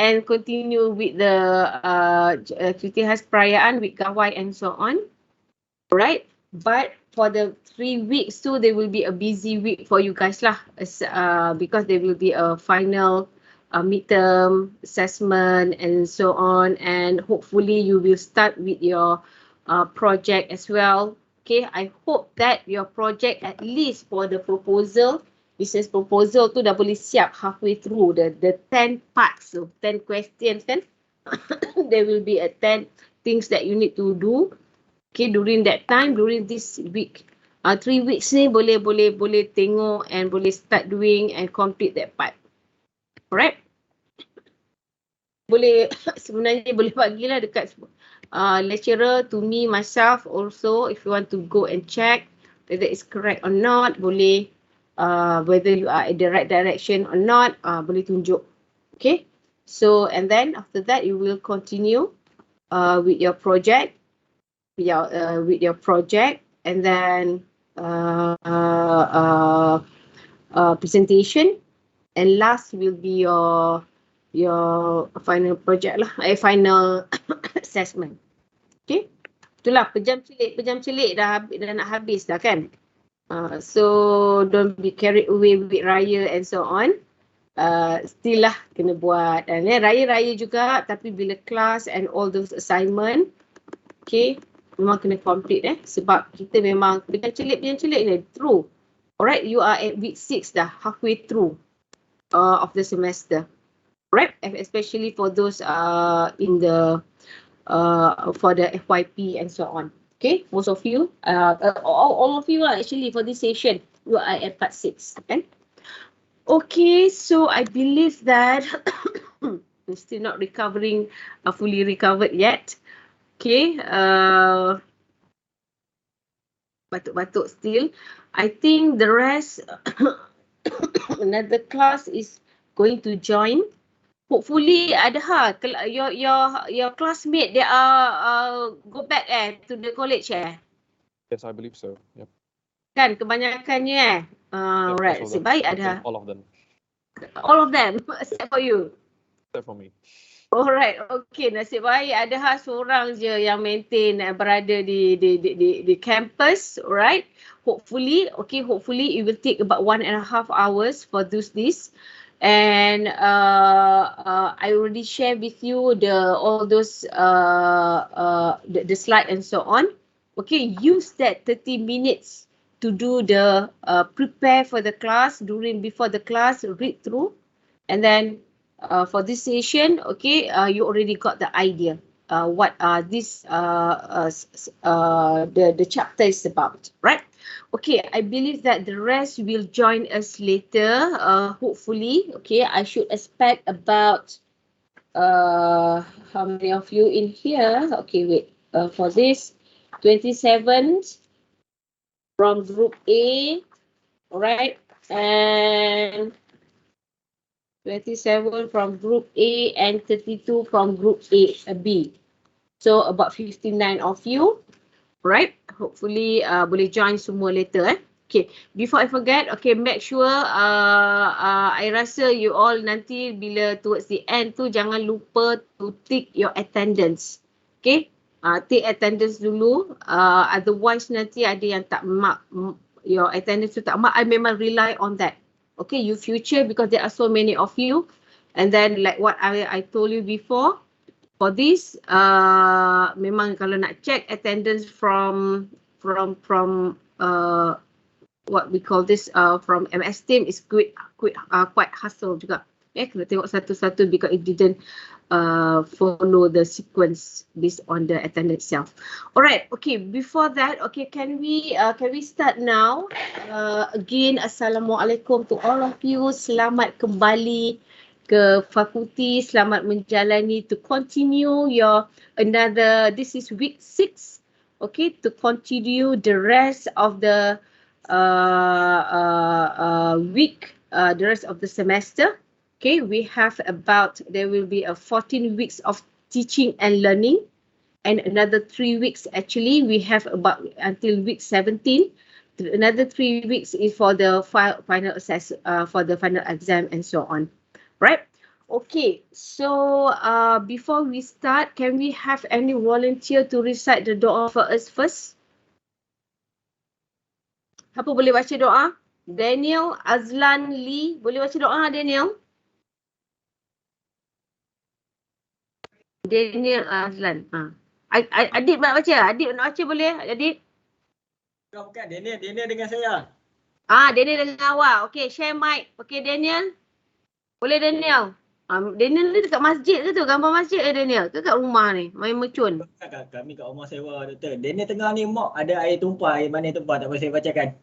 and continue with the cuti khas perayaan with gawai and so on. Right? But for the 3 weeks too, there will be a busy week for you guys lah, because there will be a final midterm assessment and so on, and hopefully you will start with your project as well. Okay, I hope that your project, at least for the proposal, business proposal tu dah boleh siap halfway through the 10 parts, so 10 questions kan. There will be a 10 things that you need to do. Okay, during that time, during this week, 3 weeks ni boleh tengok and boleh start doing and complete that part. Alright? Boleh, sebenarnya boleh bagilah dekat lecturer, to me, myself also, if you want to go and check whether it's correct or not, boleh, whether you are in the right direction or not, boleh tunjuk. Okay? So, and then after that, you will continue with your project. With your project, and then presentation, and last will be your final project lah, final assessment. Okay, itulah pejam celik dah nak habis dah kan. So don't be carried away with raya and so on. Still lah kena buat, dan raya juga, tapi bila kelas and all those assignment, okay, memang kena complete sebab kita memang pejam celik ni true. Alright, you are at week 6 dah, halfway through of the semester. Right, especially for those in the for the FYP and so on. Okay, most of you, all of you are actually for this session, you are at part 6. Okay, okay, so I believe that I'm still not recovering, fully recovered yet. Okay, batuk-batuk still. I think the rest, another class is going to join. Hopefully ada your classmate, they are go back to the college Yes, I believe so. Yep. Kan kebanyakannya Yep, right, nasib baik ada. All of them. All of them except for you. Except for me. Alright, okay, nasib baik ada seorang je yang maintain berada di campus, alright. Hopefully, okay, hopefully it will take about 1.5 hours for this. And I already share with you all those the slide and so on. Okay, use that 30 minutes to do the prepare for the class, before the class, read through, and then for this session, okay, you already got the idea what this the chapter is about, right? Okay, I believe that the rest will join us later, hopefully. Okay, I should expect about how many of you in here? Okay, wait, for this 27 from group A, all right, and 27 from group A and 32 from group B. So about 59 of you, right? Hopefully boleh join semua later. Okay, before I forget, okay, make sure I rasa you all nanti bila towards the end tu jangan lupa to tick your attendance. Okay, take attendance dulu. Otherwise nanti ada yang tak mark your attendance tu tak mark. I memang rely on that. Okay, you future, because there are so many of you, and then like what I told you before, for this memang kalau nak check attendance from what we call this from MS team is quite hassle juga. Kena tengok satu-satu because it didn't follow the sequence based on the attendance itself. Alright, okay, before that, okay, can we start now? Again, Assalamualaikum to all of you. Selamat kembali ke fakulti, selamat menjalani to continue your this is week 6, okay, to continue the rest of the week, the rest of the semester. Okay, we have there will be 14 weeks of teaching and learning, and another 3 weeks actually, we have about until week 17. Another 3 weeks is for the final assess, for the final exam and so on. Right? Okay. So before we start, can we have any volunteer to recite the doa for us first? Siapa boleh baca doa? Daniel, Azlan, Lee. Boleh baca doa, Daniel? Daniel, Azlan. Adik nak baca? Adik nak baca boleh? Adik? Bukan, Daniel dengan saya. Daniel dengan awak. Okay, share mic. Okay, Daniel. Boleh, Daniel? Daniel ni dekat masjid ke tu? Gambar masjid Daniel? Ke kat rumah ni? Main mercun? Kami kat rumah sewa, doktor. Daniel tengah ni, mak ada air tumpah. Air mana tumpah? Tak boleh saya bacakan.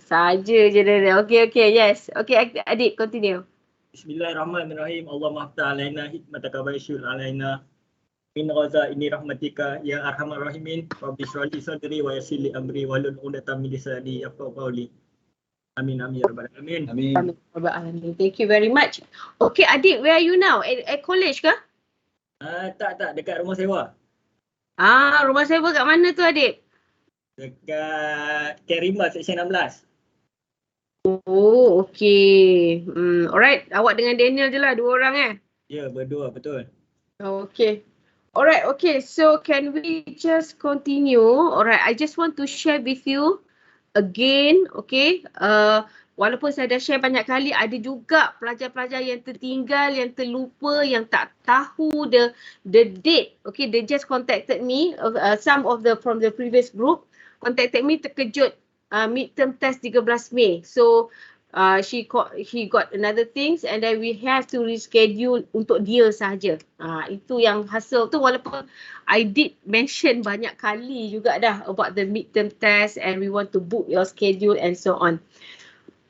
Saja je Daniel. Okay, yes. Okay, adik, continue. Bismillahirrahmanirrahim. Allahumma aftah alaina hikmataka wa yashul alaina min ghaza ini rahmatika ya arhamar rahimin. Rabbi shrah li sadri wa yassir li amri wahlul 'uqdatam min lisani yafqahu qawli. Amin amin ya rabbal alamin. Amin. Thank you very much. Okay, adik, where are you now? At college ke? Tak, dekat rumah sewa. Rumah sewa kat mana tu, adik? Dekat Kerimba section 16. Oh, okay. Alright, awak dengan Daniel je lah, 2 orang Ya, berdua, betul. Okay. Alright, okay. So, can we just continue? Alright, I just want to share with you again, okay. Walaupun saya dah share banyak kali, ada juga pelajar-pelajar yang tertinggal, yang terlupa, yang tak tahu the date. Okay, they just contacted me, some of from the previous group contacted me, terkejut. Midterm test 13 Mei. So he got another things and then we have to reschedule untuk dia sahaja. Itu yang hasil tu, walaupun I did mention banyak kali juga dah about the midterm test and we want to book your schedule and so on.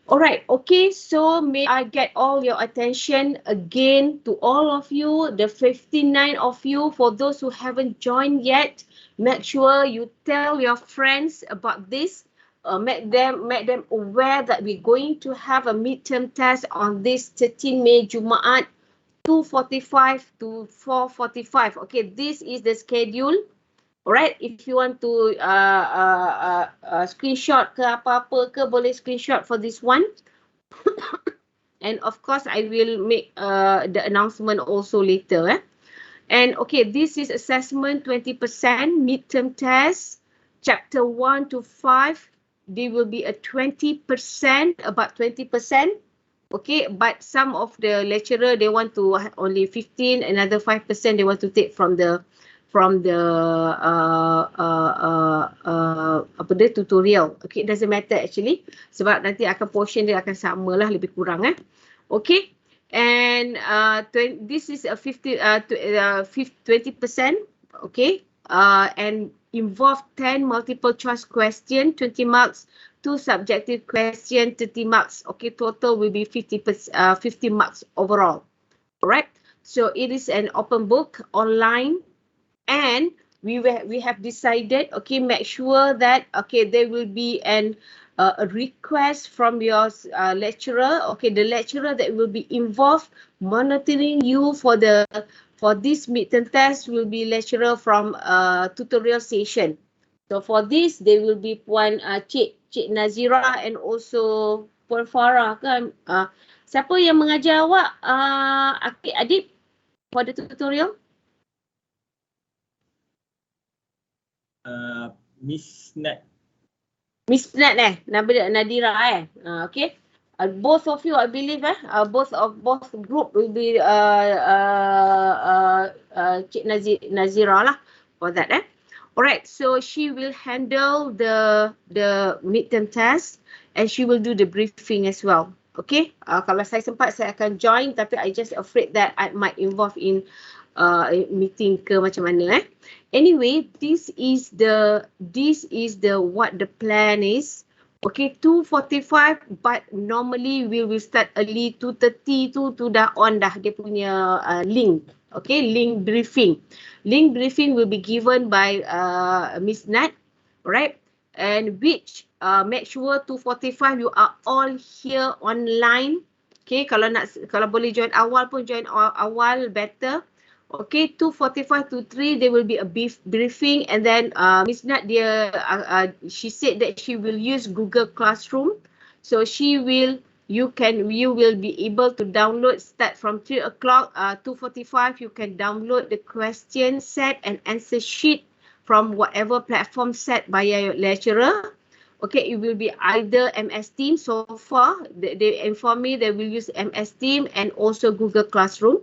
Alright, okay, so may I get all your attention again to all of you, the 59 of you. For those who haven't joined yet, make sure you tell your friends about this. Make them aware that we're going to have a midterm test on this 13 May Jumaat, 2:45 to 4:45. Okay, this is the schedule. Alright, if you want to screenshot ke apa-apa ke, boleh screenshot for this one. And of course, I will make the announcement also later. And okay, this is assessment 20%, midterm test, chapter 1 to 5. They will be a 20%, about 20%. Okay, but some of the lecturer, they want to only 15, another 5% they want to take from the tutorial. Okay, it doesn't matter actually, sebab nanti akan portion dia akan sama lah, lebih kurang okay. And this is a 20%, okay, and involve 10 multiple choice question, 20 marks, 2 subjective question, 30 marks. Okay, total will be 50 marks overall. Alright, so it is an open book online. And we have decided, okay, make sure that, okay, there will be a request from your lecturer. Okay, the lecturer that will be involved monitoring you for this midterm test will be lecturer from tutorial session. So for this, there will be Puan Cik Nazira and also Puan Farah kan. Siapa yang mengajar awak, adik for the tutorial? Miss Nat. Miss Nat Nadira okay. Both of you, I believe both group will be Cik Nazira lah for that Alright, so she will handle the midterm test and she will do the briefing as well. Okay, kalau saya sempat saya akan join, tapi I just afraid that I might involve in meeting ke macam mana Anyway, this is the what the plan is. Okay, 2:45, but normally we will start early, 2:30 tu dah on dah dia punya link. Okay, link briefing. Link briefing will be given by Miss Nat, right? And which make sure 2:45 you are all here online. Okay, kalau boleh join awal pun join awal better. Okay, 2:45 to 3 there will be a briefing, and then Miss Nat she said that she will use Google Classroom, so she will you will be able to download, start from 3 o'clock, 2:45, you can download the question set and answer sheet from whatever platform set by your lecturer. Okay, it will be either MS Teams. So far, they inform me they will use MS Teams and also Google Classroom.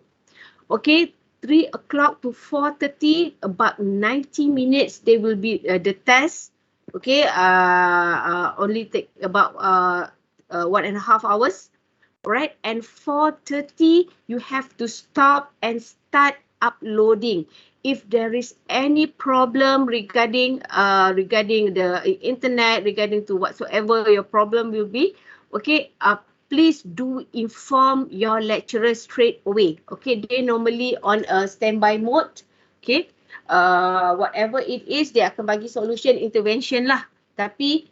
Okay, 3 o'clock to 4:30, about 90 minutes, they will be the test. Okay, only take about 1.5 hours. Right, and 4:30 you have to stop and start uploading. If there is any problem regarding the internet, regarding to whatsoever your problem will be, okay, please do inform your lecturer straight away. Okay, they normally on a standby mode. Okay, whatever it is, they akan bagi solution intervention lah. Tapi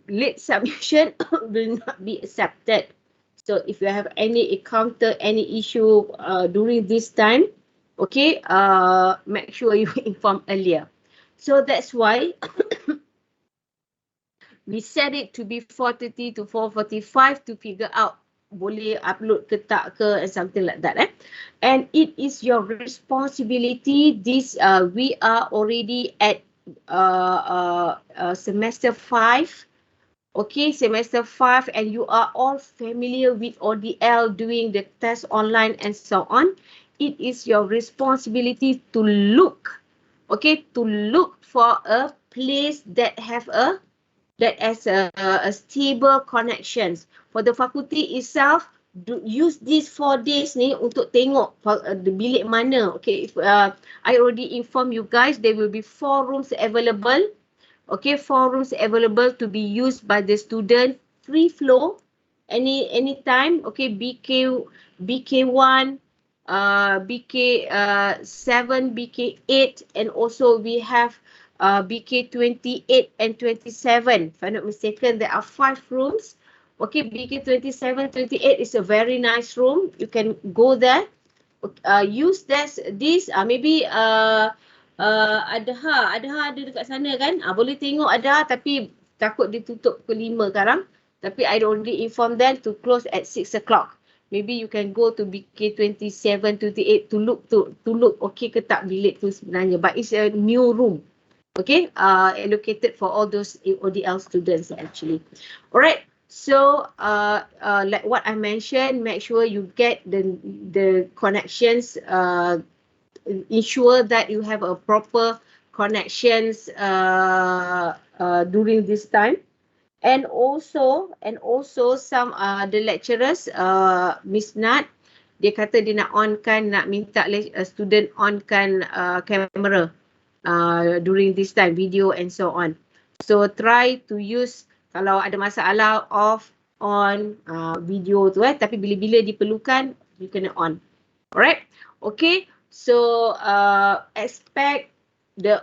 late submission will not be accepted. So if you have any encounter, any issue during this time, okay, make sure you inform earlier. So that's why we set it to be 4:30 to 4:45 to figure out boleh upload ke tak ke and something like that. And it is your responsibility. This we are already at semester 5. Okay, semester 5, and you are all familiar with ODL, doing the test online and so on. It is your responsibility to look, okay, to look for a place that has a stable connections. For the faculty itself, use these 4 days ni untuk tengok the bilik mana. Okay, if, I already inform you guys, there will be 4 rooms available. Okay, 4 rooms available to be used by the student, free flow, anytime. Okay, BK1, BK7, BK8, and also we have BK28 and 27. If I'm not mistaken, there are 5 rooms. Okay, BK27, 28 is a very nice room. You can go there. Use this maybe Adha ada dekat sana kan, boleh tengok Adha, tapi takut dia tutup pukul 5 sekarang, tapi I already inform them to close at 6 o'clock. Maybe you can go to BK27, 28 to look okay ke tak bilik tu sebenarnya, but it's a new room, okay, allocated for all those ODL students actually. Alright, so like what I mentioned, make sure you get the connections, ensure that you have a proper connections during this time. And also some the lecturers, Miss Nat, dia kata dia nak minta student onkan camera during this time, video and so on. So try to use, kalau ada masalah off, on video tu tapi bila-bila diperlukan you kena on. Alright, okay. So expect the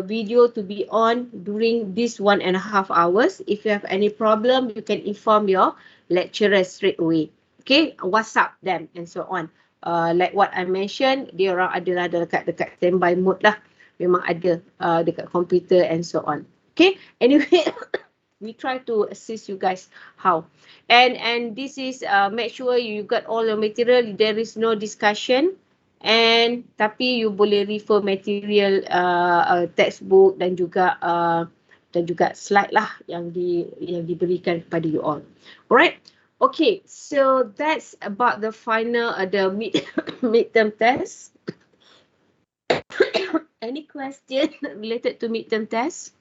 video to be on during this 1.5 hours. If you have any problem, you can inform your lecturer straight away. Okay, WhatsApp them and so on. Like what I mentioned, dia orang adalah dekat standby mode lah. Memang ada dekat komputer and so on. Okay, anyway, we try to assist you guys how. And this is make sure you got all your material. There is no discussion. And tapi you boleh refer material textbook dan juga slide lah yang diberikan kepada you all. Alright, okay, so that's about the final the midterm test. Any question related to midterm test?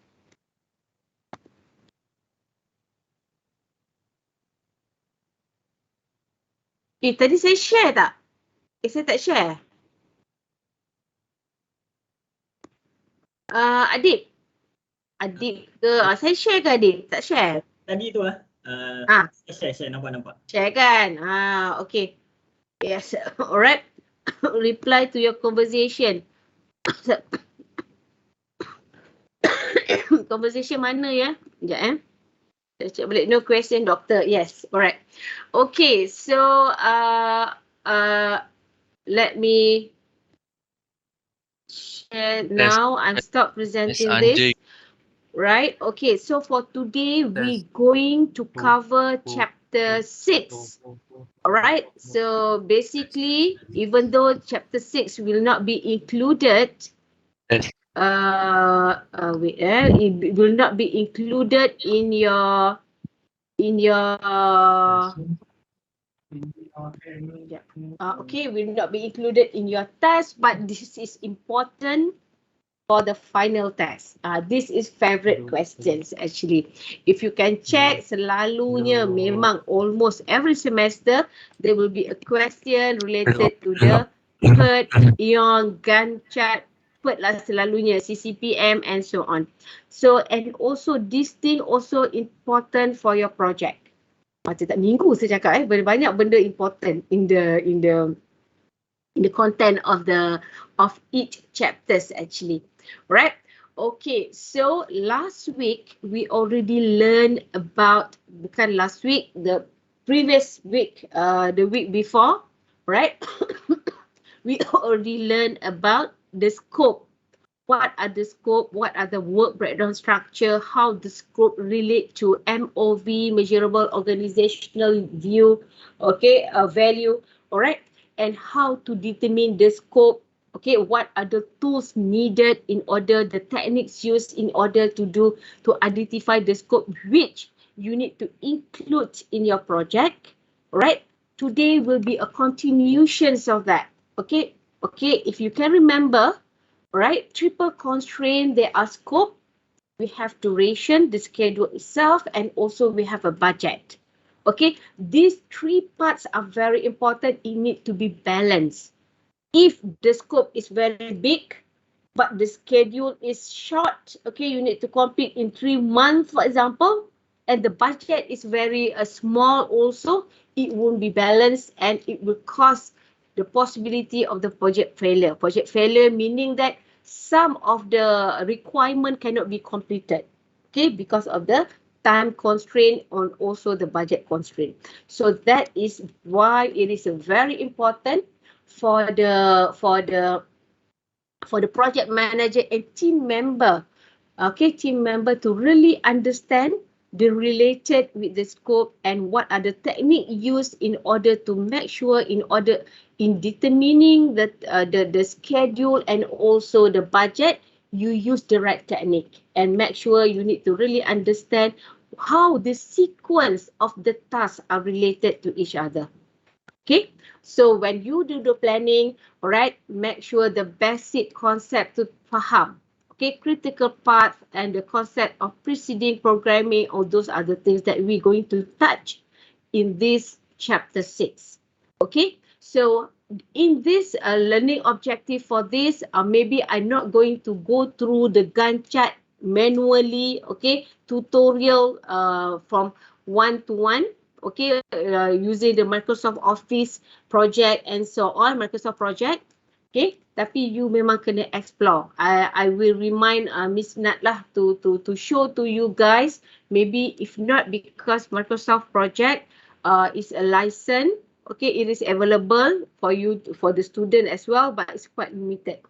Tadi saya share tak? Saya tak share. Adik ke? Saya share ke adik? Tak share? Tadi tu lah. Share, nampak. Share kan? Okay. Yes, alright. Reply to your conversation. Conversation mana ya? Sekejap saya cek balik. No question, doctor. Yes, alright. Okay, so let me share now. I'm stop presenting this. Right, okay, so for today we're going to cover chapter chapter 6. Alright, so basically, even though chapter 6 will not be included, it will not be included in your will not be included in your test, but this is important for the final test. This is favorite questions actually. If you can check, selalunya memang almost every semester there will be a question related to the PERT, ION, Gantt chart, PERT lah selalunya, CCPM and so on. So, and also this thing also important for your project. Macam tak minggu saya cakap banyak benda important in the content of each chapters actually. Right? Okay, so last week we already learned about, bukan last week, the previous week, the week before, right? We already learned about the scope. What are the scope? What are the work breakdown structure? How the scope relate to MOV, measurable organizational view, okay, value, all right? And how to determine the scope. Okay, what are the tools needed in order, the techniques used in order to identify the scope which you need to include in your project, right? Today will be a continuation of that, okay? Okay, if you can remember, right, triple constraint, there are scope, we have duration, the schedule itself, and also we have a budget. Okay, these three parts are very important. It needs to be balanced. If the scope is very big, but the schedule is short, okay, you need to complete in 3 months, for example, and the budget is very small also, it won't be balanced and it will cause the possibility of the project failure. Project failure meaning that some of the requirement cannot be completed, okay, because of the time constraint and also the budget constraint. So that is why it is very important for the project manager and team member, okay, team member to really understand the related with the scope and what are the technique used in order to make sure in determining the schedule and also the budget, you use the right technique and make sure you need to really understand how the sequence of the tasks are related to each other. Okay, so when you do the planning, all right, make sure the basic concept to faham. Okay, critical part and the concept of preceding programming, all those are the things that we're going to touch in this chapter 6. Okay, so in this learning objective for this, maybe I'm not going to go through the Gantt chart manually, okay, tutorial from one to one. Okay, using the Microsoft Office project and so on, Microsoft project. Okay, tapi you memang kena explore. I will remind Miss Nat lah to show to you guys. Maybe if not, because Microsoft project is a license. Okay, it is available for you for the student as well, but it's quite limited.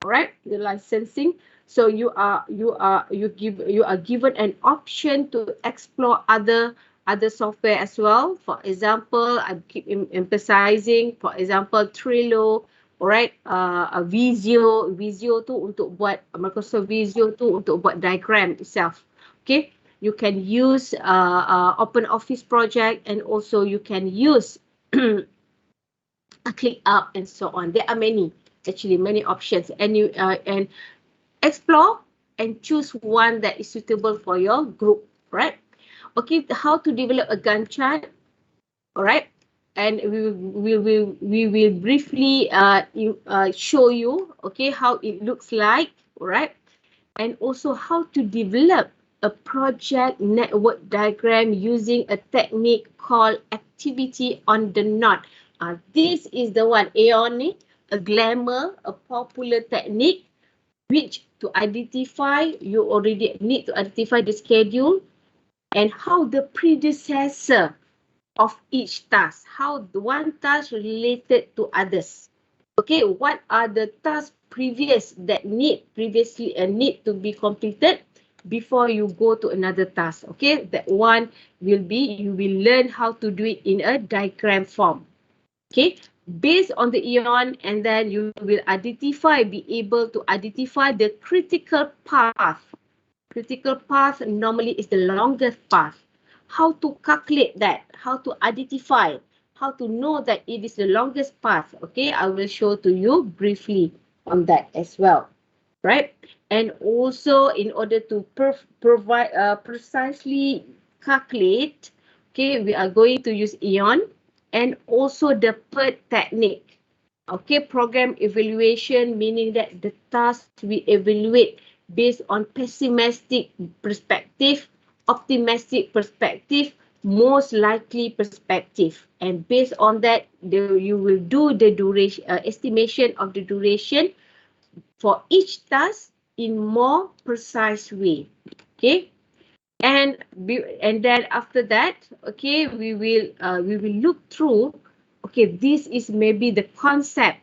Alright, the licensing. So you are given an option to explore other software as well. For example, I keep emphasizing, for example, Trello, alright, Visio tu untuk buat, Microsoft Visio tu untuk buat diagram itself. Okay, you can use Open Office project and also you can use ClickUp and so on. There are many options, and you and explore and choose one that is suitable for your group, right? Okay, how to develop a Gantt chart, all right, and we will briefly show you, okay, how it looks like, all right, and also how to develop a project network diagram using a technique called activity on the knot. This is the one, Aeon, a glamour, a popular technique, which to identify, you already need to identify the schedule and how the predecessor of each task, how the one task related to others. Okay, what are the tasks that need to be completed before you go to another task. Okay, that one will be, you will learn how to do it in a diagram form. Okay, based on the eon, and then you will be able to identify the critical path. Critical path normally is the longest path. How to calculate that? How to identify? How to know that it is the longest path? Okay, I will show to you briefly on that as well, right? And also, in order to provide precisely calculate, okay, we are going to use eon and also the PERT technique. Okay, program evaluation, meaning that the task we evaluate based on pessimistic perspective, optimistic perspective, most likely perspective. And based on that, you will do the duration, estimation of the duration for each task in more precise way. Okay, and then after that, okay, we will look through. Okay, this is maybe the concept.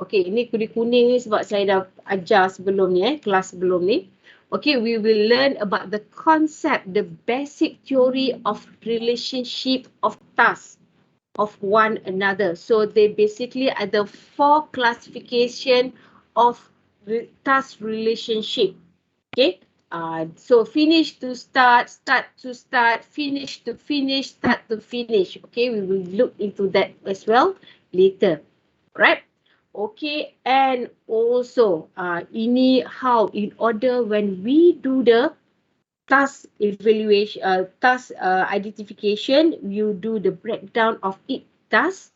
Okay, ini kuning-kuning ni sebab saya dah ajar sebelum ni, kelas sebelum ni. Okay, we will learn about the concept, the basic theory of relationship of tasks of one another. So they basically are the 4 classification of task relationship. Okay, so finish to start, start to start, finish to finish, start to finish. Okay, we will look into that as well later, right? Okay, and also ini how, in order when we do the task evaluation, task identification, you do the breakdown of each task.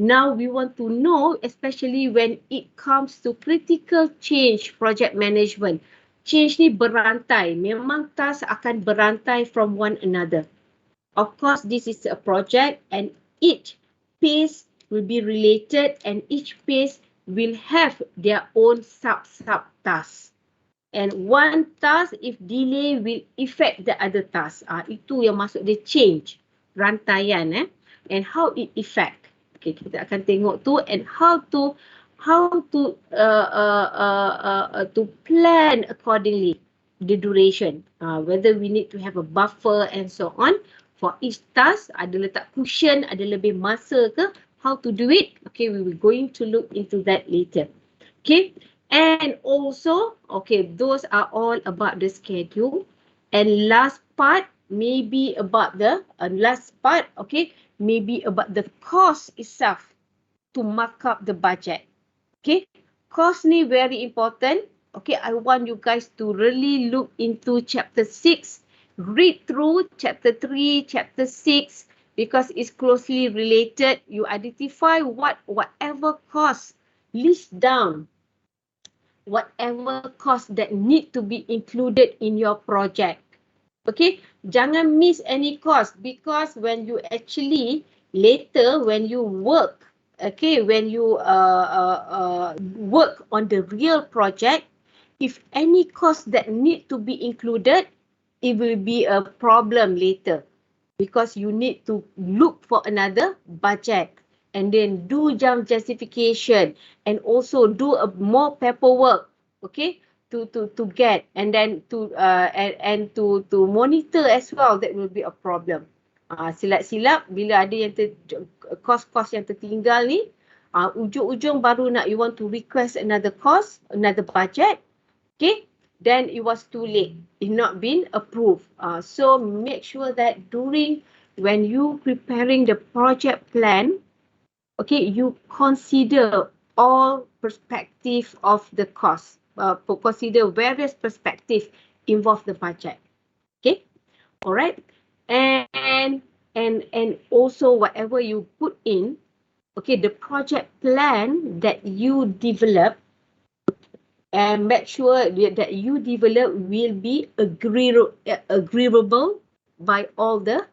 Now we want to know, especially when it comes to critical change project management. Change ni berantai, memang task akan berantai from one another. Of course, this is a project and each phase will be related and each phase will have their own sub-tasks. And one task, if delay, will affect the other task. Itu yang masuk dia change, rantaian. And how it affect. Okay, kita akan tengok tu, and how to plan accordingly the duration. Whether we need to have a buffer and so on. For each task, ada letak cushion, ada lebih masa ke? How to do it? Okay, we will going to look into that later. Okay, and also, okay, those are all about the schedule. And last part, maybe about the, maybe about the cost itself to mark up the budget. Okay, cost ni very important. Okay, I want you guys to really look into chapter 6. Read through chapter 3, chapter 6, because it's closely related. You identify whatever cost, list down whatever cost that need to be included in your project. Okay, jangan miss any cost, because when you actually later when you work, okay, when you work on the real project, if any cost that need to be included, it will be a problem later, because you need to look for another budget and then do jump justification and also do a more paperwork, okay, to get, and then to monitor as well. That will be a problem. Silap-silap bila ada yang cost yang tertinggal ni, ujung-ujung baru nak you want to request another cost, another budget, okay, then it was too late. It not been approved. So make sure that during when you preparing the project plan, okay, you consider all perspective of the cost. Consider various perspective involve the budget. Okay, all right, and also whatever you put in, okay, the project plan that you develop, and make sure that you develop will be agreeable by all the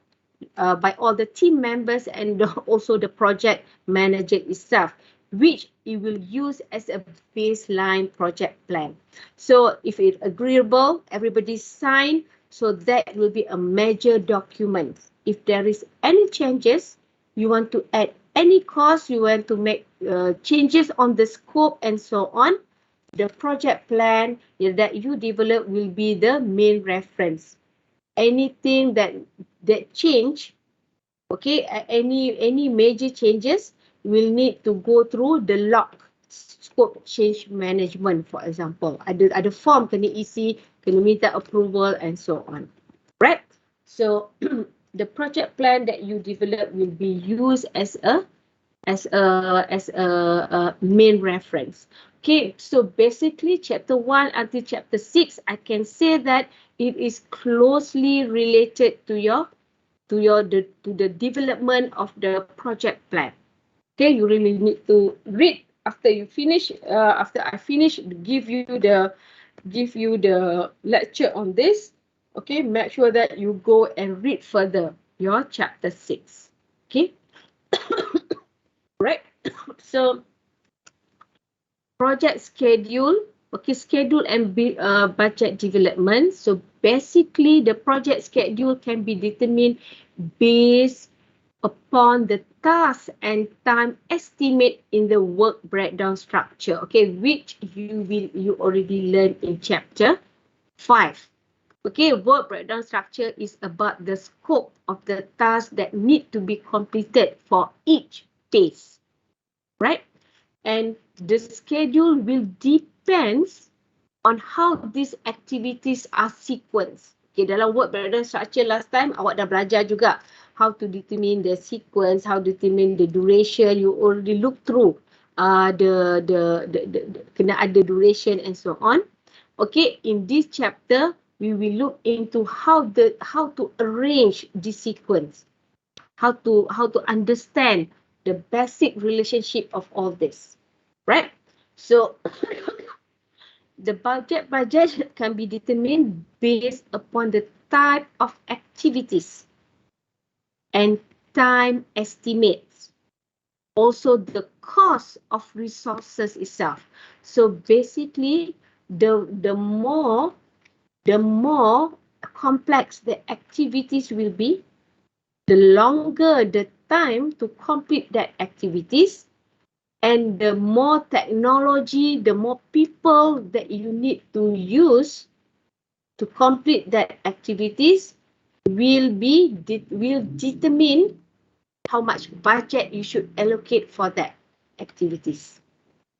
team members and also the project manager itself, which it will use as a baseline project plan. So if it's agreeable, everybody sign, so that will be a major document. If there is any changes, you want to add any cost, you want to make changes on the scope and so on, the project plan that you develop will be the main reference. Anything that change, okay, any major changes will need to go through the log scope change management, for example. Ada form kena isi, kena minta approval and so on. Right? So the project plan that you develop will be used as a main reference. Okay, so basically chapter 1 until chapter 6, I can say that it is closely related to the development of the project plan. Okay, you really need to read after you finish. After I finish, give you the lecture on this. Okay, make sure that you go and read further your chapter 6. Okay, right. So project schedule. Okay, schedule and budget development. So basically, the project schedule can be determined based upon the task and time estimate in the work breakdown structure. Okay, which you already learned in chapter 5. Okay, work breakdown structure is about the scope of the tasks that need to be completed for each phase, right? And the schedule will depends on how these activities are sequenced. Okay, dalam work breakdown structure last time, awak dah belajar juga how to determine the sequence, how to determine the duration. You already look through the kena ada duration and so on. Okay, in this chapter, we will look into how to arrange the sequence, how to understand the basic relationship of all this, right? So the budget can be determined based upon the type of activities and time estimates. Also the cost of resources itself. So basically, the more complex the activities will be, the longer the time to complete that activities, and the more technology, the more people that you need to use to complete that activities will determine how much budget you should allocate for that activities.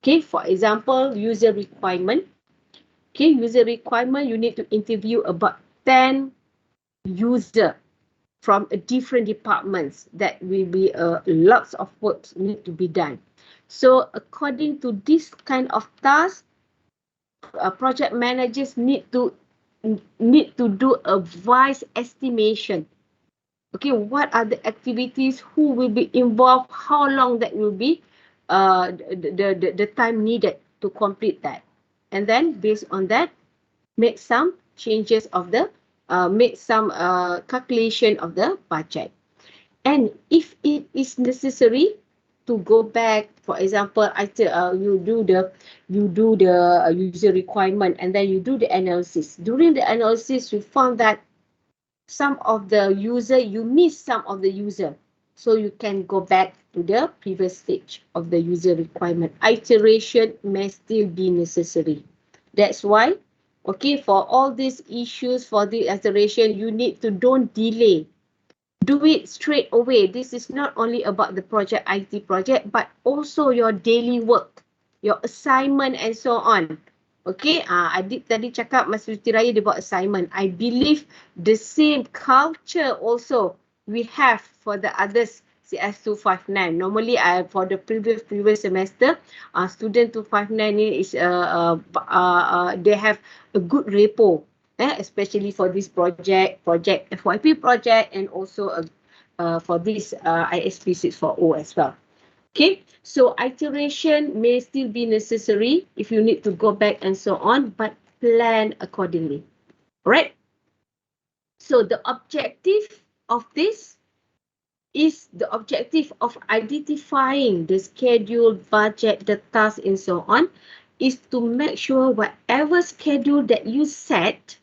Okay, for example, user requirement. Okay, user requirement, you need to interview about 10 user from different departments. That will be lots of work need to be done. So according to this kind of task, project managers need to do a wise estimation. Okay, what are the activities, who will be involved, how long that will be the time needed to complete that. And then based on that, make some changes of the, make some calculation of the budget. And if it is necessary to go back, for example, you do the user requirement and then you do the analysis. During the analysis, you found that some of the user, you miss some of the user. So you can go back to the previous stage of the user requirement. Iteration may still be necessary. That's why, okay, for all these issues, for the iteration, you need to don't delay. Do it straight away. This is not only about the project, IT project, but also your daily work, your assignment and so on. Okay, Adik tadi cakap masa cuti raya dia buat assignment. I believe the same culture also we have for the others CS259. Normally, for the previous semester, student 259 is they have a good rapport, especially for this project FYP project, and also for this ISP640 as well. Okay, so iteration may still be necessary if you need to go back and so on, but plan accordingly. Right? So the objective of this is the objective of identifying the schedule, budget, the task, and so on, is to make sure whatever schedule that you set,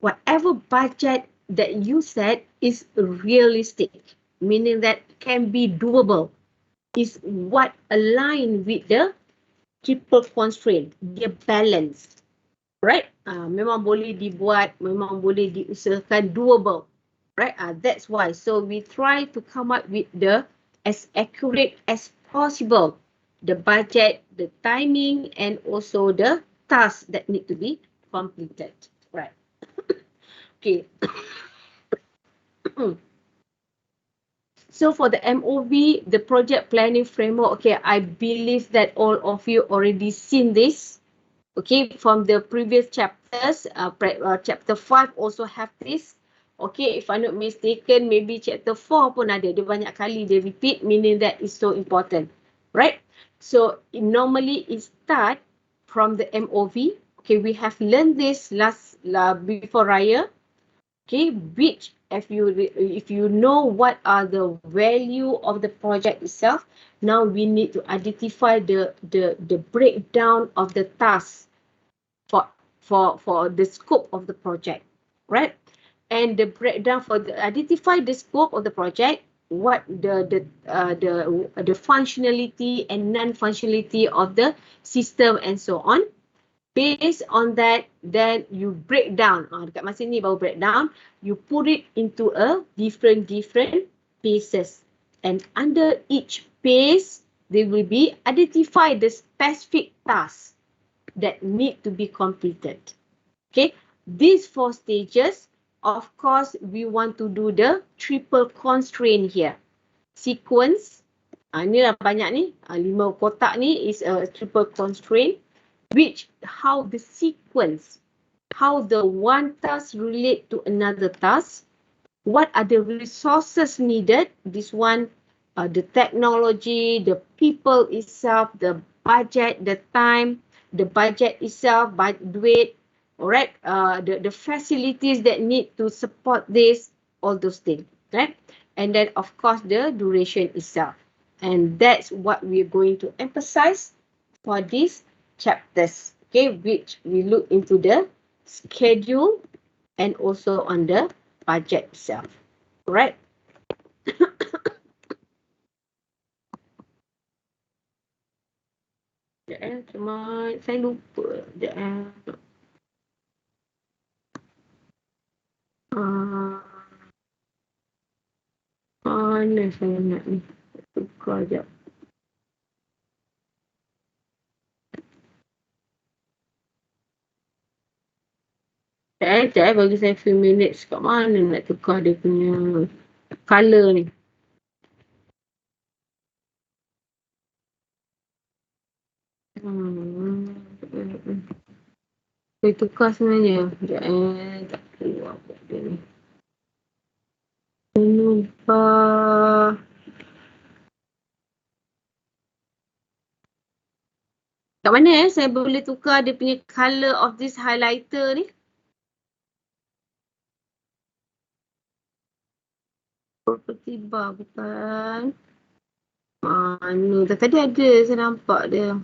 whatever budget that you set is realistic, meaning that can be doable, is what align with the triple constraint, dia balance. Right? Memang boleh dibuat, memang boleh diusahakan doable. Right? That's why. So we try to come up with the as accurate as possible. The budget, the timing, and also the tasks that need to be completed. Right. Okay. So for the MOV, the project planning framework, okay, I believe that all of you already seen this. Okay, from the previous chapters, chapter 5 also have this. Okay, if I'm not mistaken, maybe chapter 4 pun ada. Dia banyak kali dia repeat, meaning that is so important. Right? So, normally it start from the MOV. Okay, we have learned this before Raya. Okay, which if you know what are the value of the project itself, now we need to identify the breakdown of the tasks for the scope of the project, right? And the breakdown for identify the scope of the project, what the functionality and non-functionality of the system and so on. Based on that, then you break down. Dekat masa ni baru breakdown. You put it into a different pieces. And under each piece, there will be identify the specific tasks that need to be completed. Okay, these 4 stages, of course, we want to do the triple constraint here. Sequence, ni lah banyak ni, 5 kotak ni is a triple constraint, which how the sequence, how the one task relate to another task, what are the resources needed, this one, the technology, the people itself, the budget, the time, the budget itself, duit, alright, the facilities that need to support this, all those things, right? And then of course the duration itself. And that's what we're going to emphasize for these chapters, okay, which we look into the schedule and also on the budget itself, right? Cuma saya lupa. Mana saya nak ni? Tukar sekejap. Sekejap bagi saya few minutes. Kat mana nak tukar dia punya colour ni? Saya tukar sebenarnya. Sekejap tak keluar buat dia ni. Lupa. Kat mana saya boleh tukar dia punya colour of this highlighter ni? Property bar bukan. Mana? Tadi ada saya nampak dia.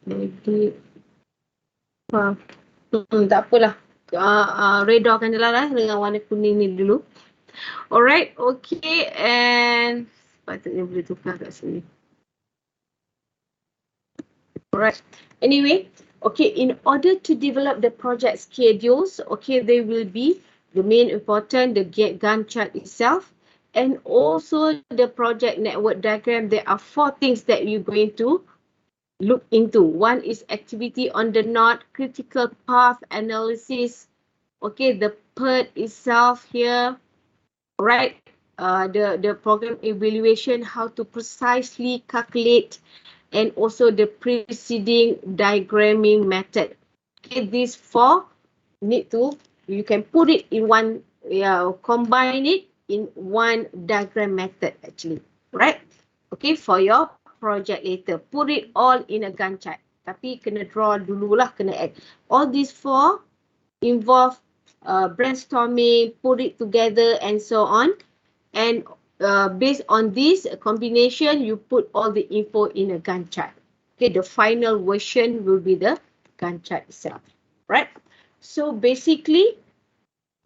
Edit. Tak apalah. Redakan je lah dengan warna kuning ni dulu. Alright, okay, and sepatutnya boleh tukar kat sini. Alright, anyway, okay, in order to develop the project schedules, okay, they will be the main important, the Gantt chart itself, and also the project network diagram. There are 4 things that you're going to look into. One is activity on the node, critical path analysis, okay, the PERT itself here, right? The program evaluation, how to precisely calculate, and also the preceding diagramming method. Okay, these 4 need to, you can put it in one, combine it in one diagram method actually, right? Okay, for your project later, put it all in a Gantt chart. Tapi kena draw dululah, kena add. All these 4 involve brainstorming, put it together and so on. And based on this combination, you put all the info in a Gantt chart. Okay, the final version will be the Gantt chart itself, right? So basically,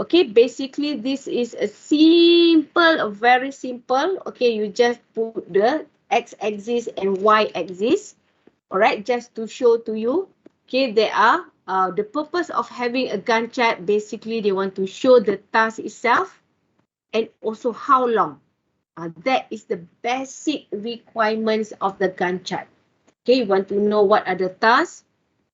okay, basically this is a simple, very simple. Okay, you just put the x-axis and y-axis. All right, just to show to you, okay, there are the purpose of having a Gantt chart. Basically, they want to show the task itself and also how long. That is the basic requirements of the Gantt chart. Okay, you want to know what are the tasks,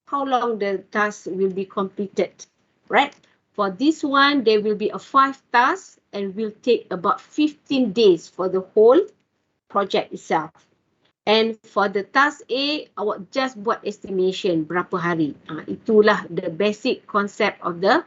how long the task will be completed, right? For this one, there will be a 5 tasks and will take about 15 days for the whole project itself. And for the task A, awak just buat estimation berapa hari. Itulah the basic concept of the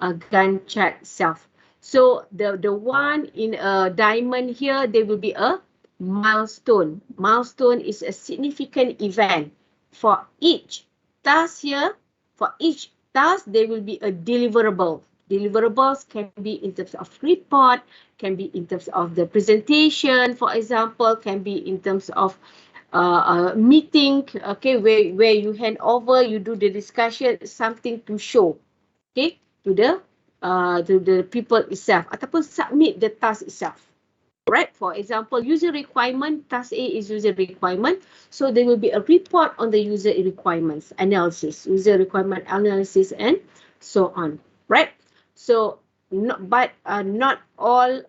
Gantt chart itself. So the one in a diamond here, there will be a milestone. Milestone is a significant event. For each task here, for each task, there will be a deliverable. Deliverables can be in terms of report, can be in terms of the presentation, for example, can be in terms of meeting, okay, where you hand over, you do the discussion, something to show, okay, to the people itself, ataupun submit the task itself. Right, for example, user requirement, task A is user requirement. So there will be a report on the user requirements analysis, user requirement analysis, and so on. Right. So, not all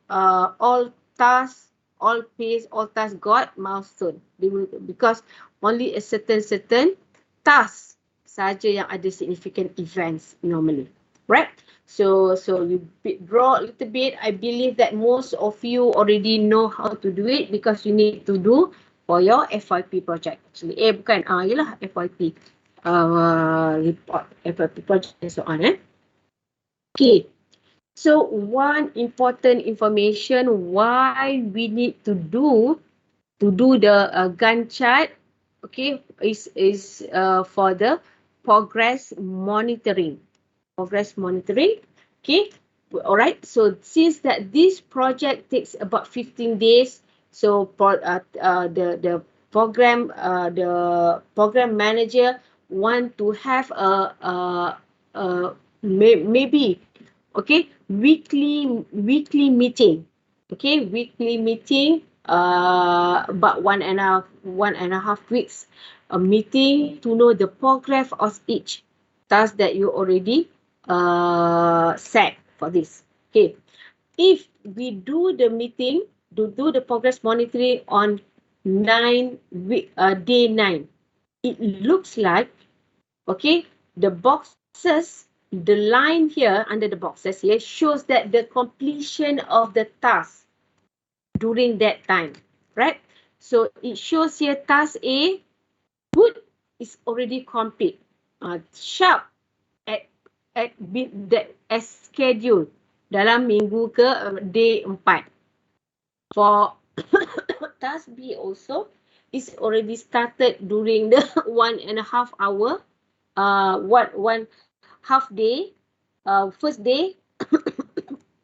all tasks, all phase, all tasks got milestone. They will, because only a certain tasks saja yang ada significant events normally. Right. So you draw a little bit. I believe that most of you already know how to do it because you need to do for your FYP project. Actually, bukan, yelah FYP report, FYP project and so on. Okay. So one important information why we need to do the Gantt chart, okay, is for the progress monitoring. Progress monitoring. Okay, all right. So since that this project takes about 15 days, so the program manager want to have maybe, okay, weekly meeting. Okay, weekly meeting. About one and a half weeks a meeting to know the progress of each task that you already set for this. Okay, if we do the meeting, do the progress monitoring on day 9, it looks like, okay, the boxes, the line here under the boxes here shows that the completion of the task during that time, right? So it shows here task A, good, is already complete. Sharp as scheduled dalam minggu ke day 4. For task B also is already started during the 1.5 hour, one half day, first day,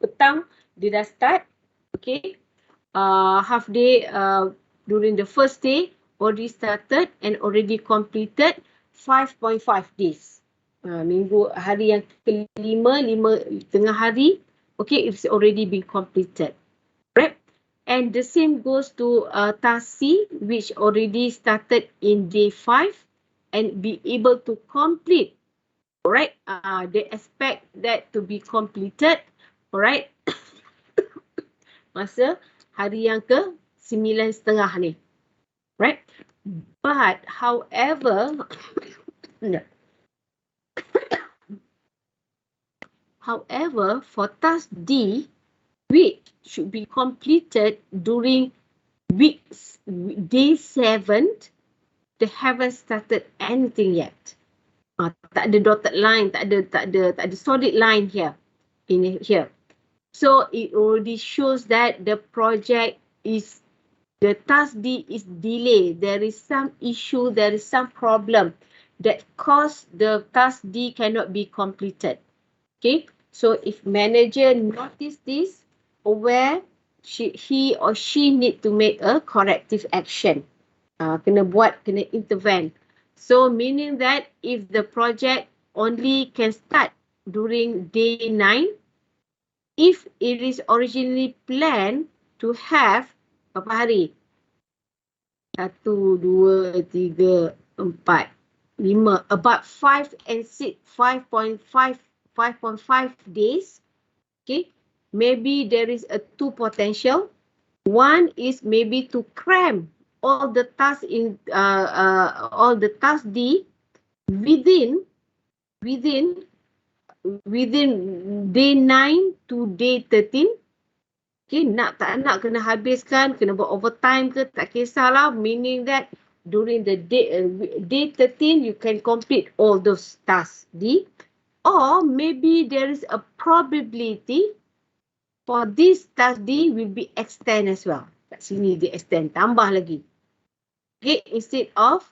petang dia dah start, okay, half day during the first day already started and already completed 5.5 days. Minggu hari yang kelima, 5 tengah hari, okay, it's already been completed, right? And the same goes to task C, which already started in day 5 and be able to complete, alright? They expect that to be completed, alright? Masa hari yang ke 9.30 ni, right? But however, for task D, which should be completed during day 7, they haven't started anything yet. Tak ada dotted line, tak ada solid line here, in here. So it already shows that the project is, the task D is delayed. There is some issue, there is some problem that caused the task D cannot be completed. Okay, so if manager notice this, aware, he or she need to make a corrective action. Kena intervene. So meaning that if the project only can start during day 9, if it is originally planned to have Berapa hari? 1, 2, 3, 4, 5. About 5 and 6, 5.5 days. Okay. Maybe there is a 2 potential. One is maybe to cram all the tasks in all the task D within day 9 to day 13. Okay, tak nak kena habiskan, kena buat overtime ke, tak kisahlah. Meaning that during the day 13, you can complete all those tasks D. Or maybe there is a probability for this task D will be extend as well. Kat sini dia extend, tambah lagi. Okay, instead of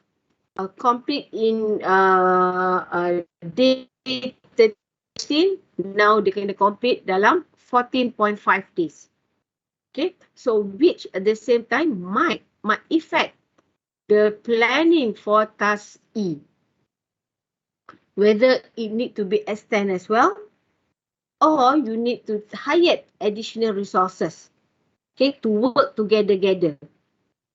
complete in day 13, now dia kena complete dalam 14.5 days. Okay, so which at the same time might affect the planning for task E. Whether it need to be extend as well, or you need to hire additional resources, okay, to work together.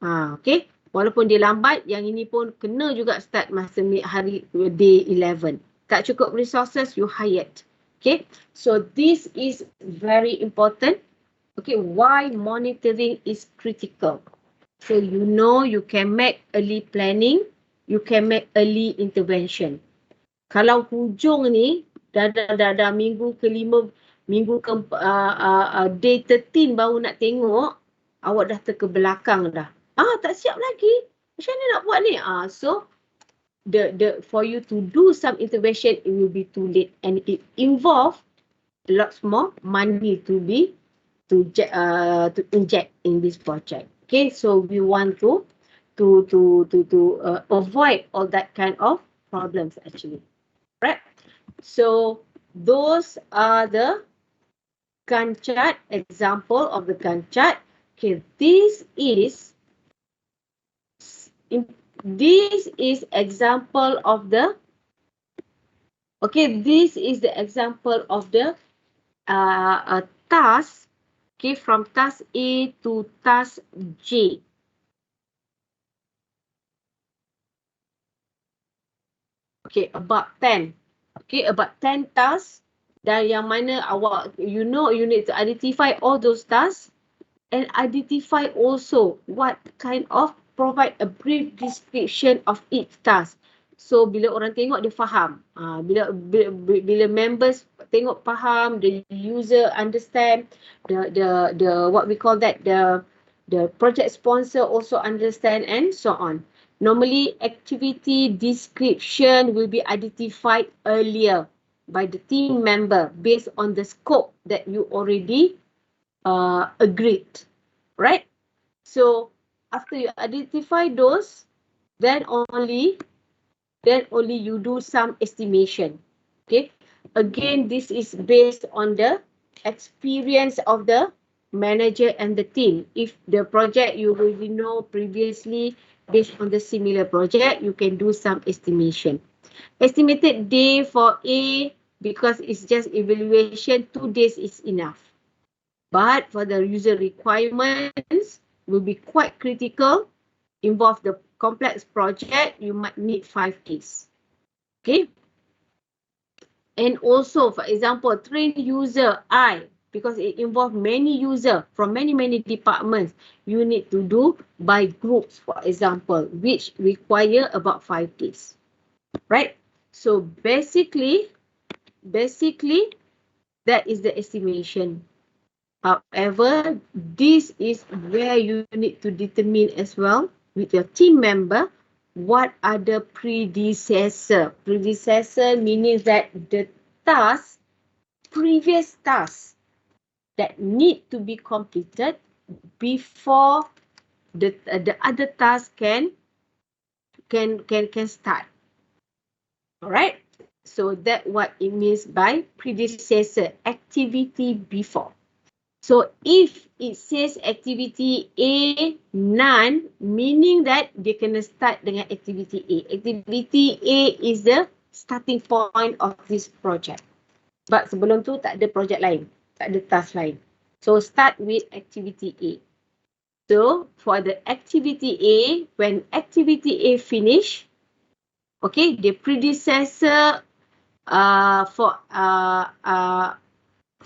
Okay, walaupun dia lambat, yang ini pun kena juga start masa hari day 11. Tak cukup resources, you hired. Okay, so this is very important. Okay, why monitoring is critical. So you know you can make early planning, you can make early intervention. Kalau hujung ni dah minggu ke-5, minggu ke day 13 baru nak tengok, awak dah terkebelakang dah. Tak siap lagi. Macam mana nak buat ni? So for you to do some intervention, it will be too late, and it involve lots more money to inject in this project. Okay, so we want to avoid all that kind of problems actually, right? So those are the Gantt chart, example of the Gantt chart. Okay, this is example of the. Okay, this is the example of the task. Okay, from task A to task J. Okay, about 10. Okay, about 10 tasks. Dan yang mana awak, you need to identify all those tasks and identify also what kind of, provide a brief description of each task. So bila orang tengok dia faham. Bila members tengok faham, the user understand, the what we call that, the project sponsor also understand, and so on. Normally activity description will be identified earlier by the team member based on the scope that you already agreed, right? So after you identify those, then only you do some estimation. Okay, again, this is based on the experience of the manager and the team. If the project you already know previously, based on the similar project, you can do some estimation. Estimated day for A, because it's just evaluation, 2 days is enough. But for the user requirements, will be quite critical, involve the complex project, you might need 5 days. Okay. And also, for example, train user I, because it involves many users from many departments, you need to do by groups, for example, which require about 5 days. Right? So basically, that is the estimation. However, this is where you need to determine as well with your team member what are the predecessor. Predecessor meaning that the previous tasks that need to be completed before the other task can start. Alright, so that's what it means by predecessor, activity before. So if it says activity A none, meaning that dia kena start dengan activity A. Activity A is the starting point of this project. But sebelum tu tak ada project lain, tak ada task lain. So start with activity A. So for the activity A, when activity A finish, okay, the predecessor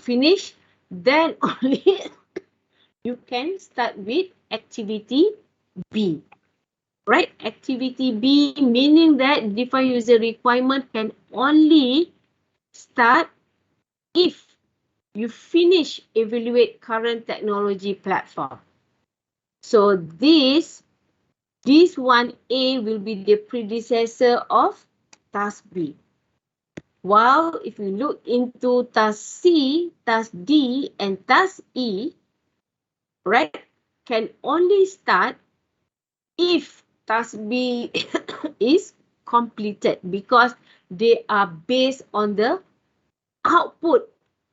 finish, then only you can start with activity B. Right? Activity B meaning that define user requirement can only start if you finish evaluate current technology platform. So this one A will be the predecessor of task B. While if you look into task C, task D, and task E, right, can only start if task B is completed because they are based on the output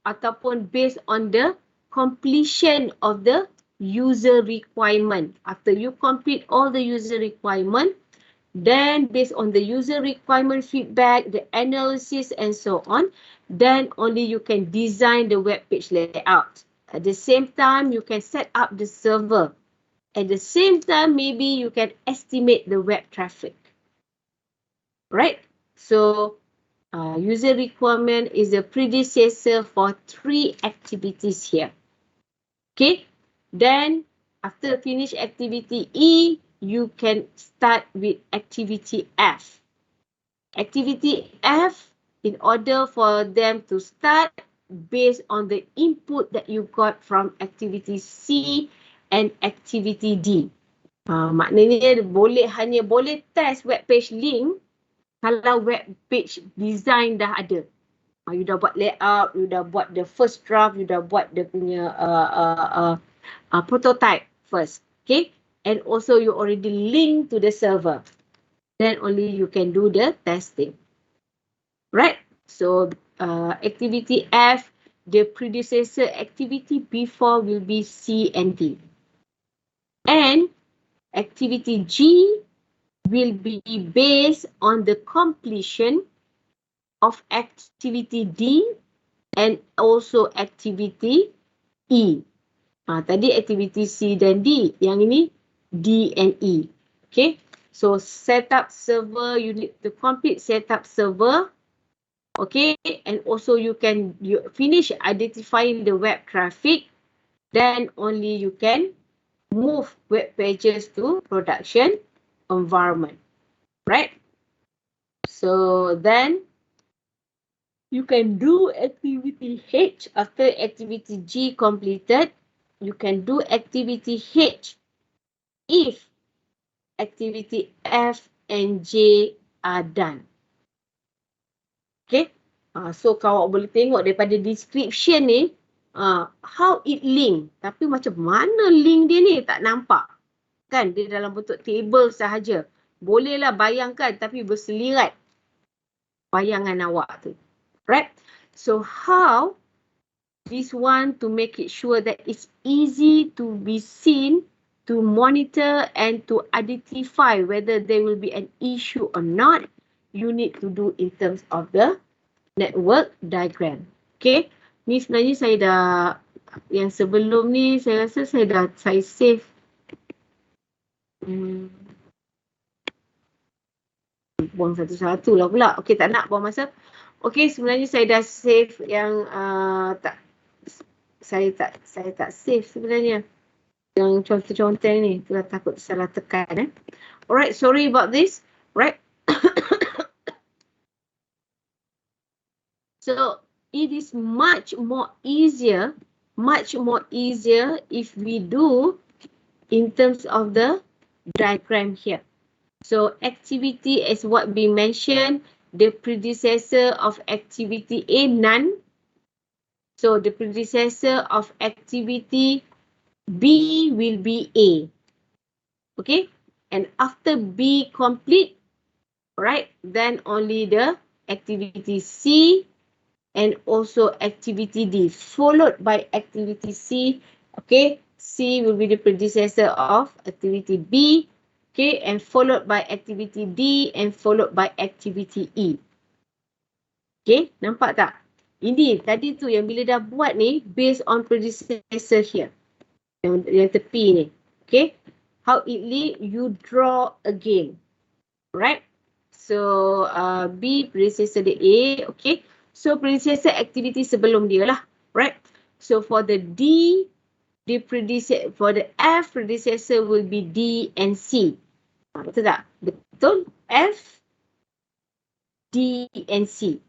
ataupun based on the completion of the user requirement. After you complete all the user requirement, then based on the user requirement feedback, the analysis and so on, then only you can design the web page layout. At the same time, you can set up the server. At the same time, maybe you can estimate the web traffic. Right? So, user requirement is a predecessor for 3 activities here. Okay? Then, after finish activity E, you can start with activity F. Activity F, in order for them to start based on the input that you got from activity C and activity D. Maknanya hanya boleh test web page link kalau web page design dah ada. You dah buat layout, you dah buat the first draft, you dah buat dia punya prototype first. Okay? And also you already link to the server. Then only you can do the testing. Right? So, activity F, the predecessor activity before will be C and D. And activity G will be based on the completion of activity D and also activity E. Tadi activity C dan D. Yang ini D and E. Okay. So, setup server, you need to complete setup server. Okay. And also you finish identifying the web traffic. Then only you can move web pages to production environment. Right? So, then you can do activity H after activity G completed. You can do activity H if activity F and J are done. Okay. So, kau boleh tengok daripada description ni, how it link. Tapi macam mana link dia ni tak nampak. Kan, dia dalam bentuk table sahaja. Bolehlah bayangkan tapi berselirat bayangan awak tu. Right? So, how this one to make it sure that it's easy to be seen, to monitor and to identify whether there will be an issue or not, you need to do in terms of the network diagram. Okay? Ni sebenarnya saya dah, yang sebelum ni saya rasa saya save. Buang satu-satu lah pula. Okay, tak nak buang masa. Okay, sebenarnya saya dah save yang saya tak save sebenarnya. Yang conteng-conteng ni. Itulah takut salah tekan. Alright, sorry about this. Right. So, it is much more easier if we do in terms of the diagram here. So, activity is what we mentioned. The predecessor of activity A, none. So, the predecessor of activity B will be A. Okay? And after B complete, right, then only the activity C and also activity D, followed by activity C. Okay? C will be the predecessor of activity B. Okay? And followed by activity D and followed by activity E. Okay? Nampak tak? Ini tadi tu yang bila dah buat ni based on predecessor here. Yang tepi ni. Okay, how Italy you draw again, right? So B predecessor dia A, okay. So predecessor activity sebelum dia lah, right? So for the D, for the F predecessor will be D and C. Betul tak? Betul. F, D and C.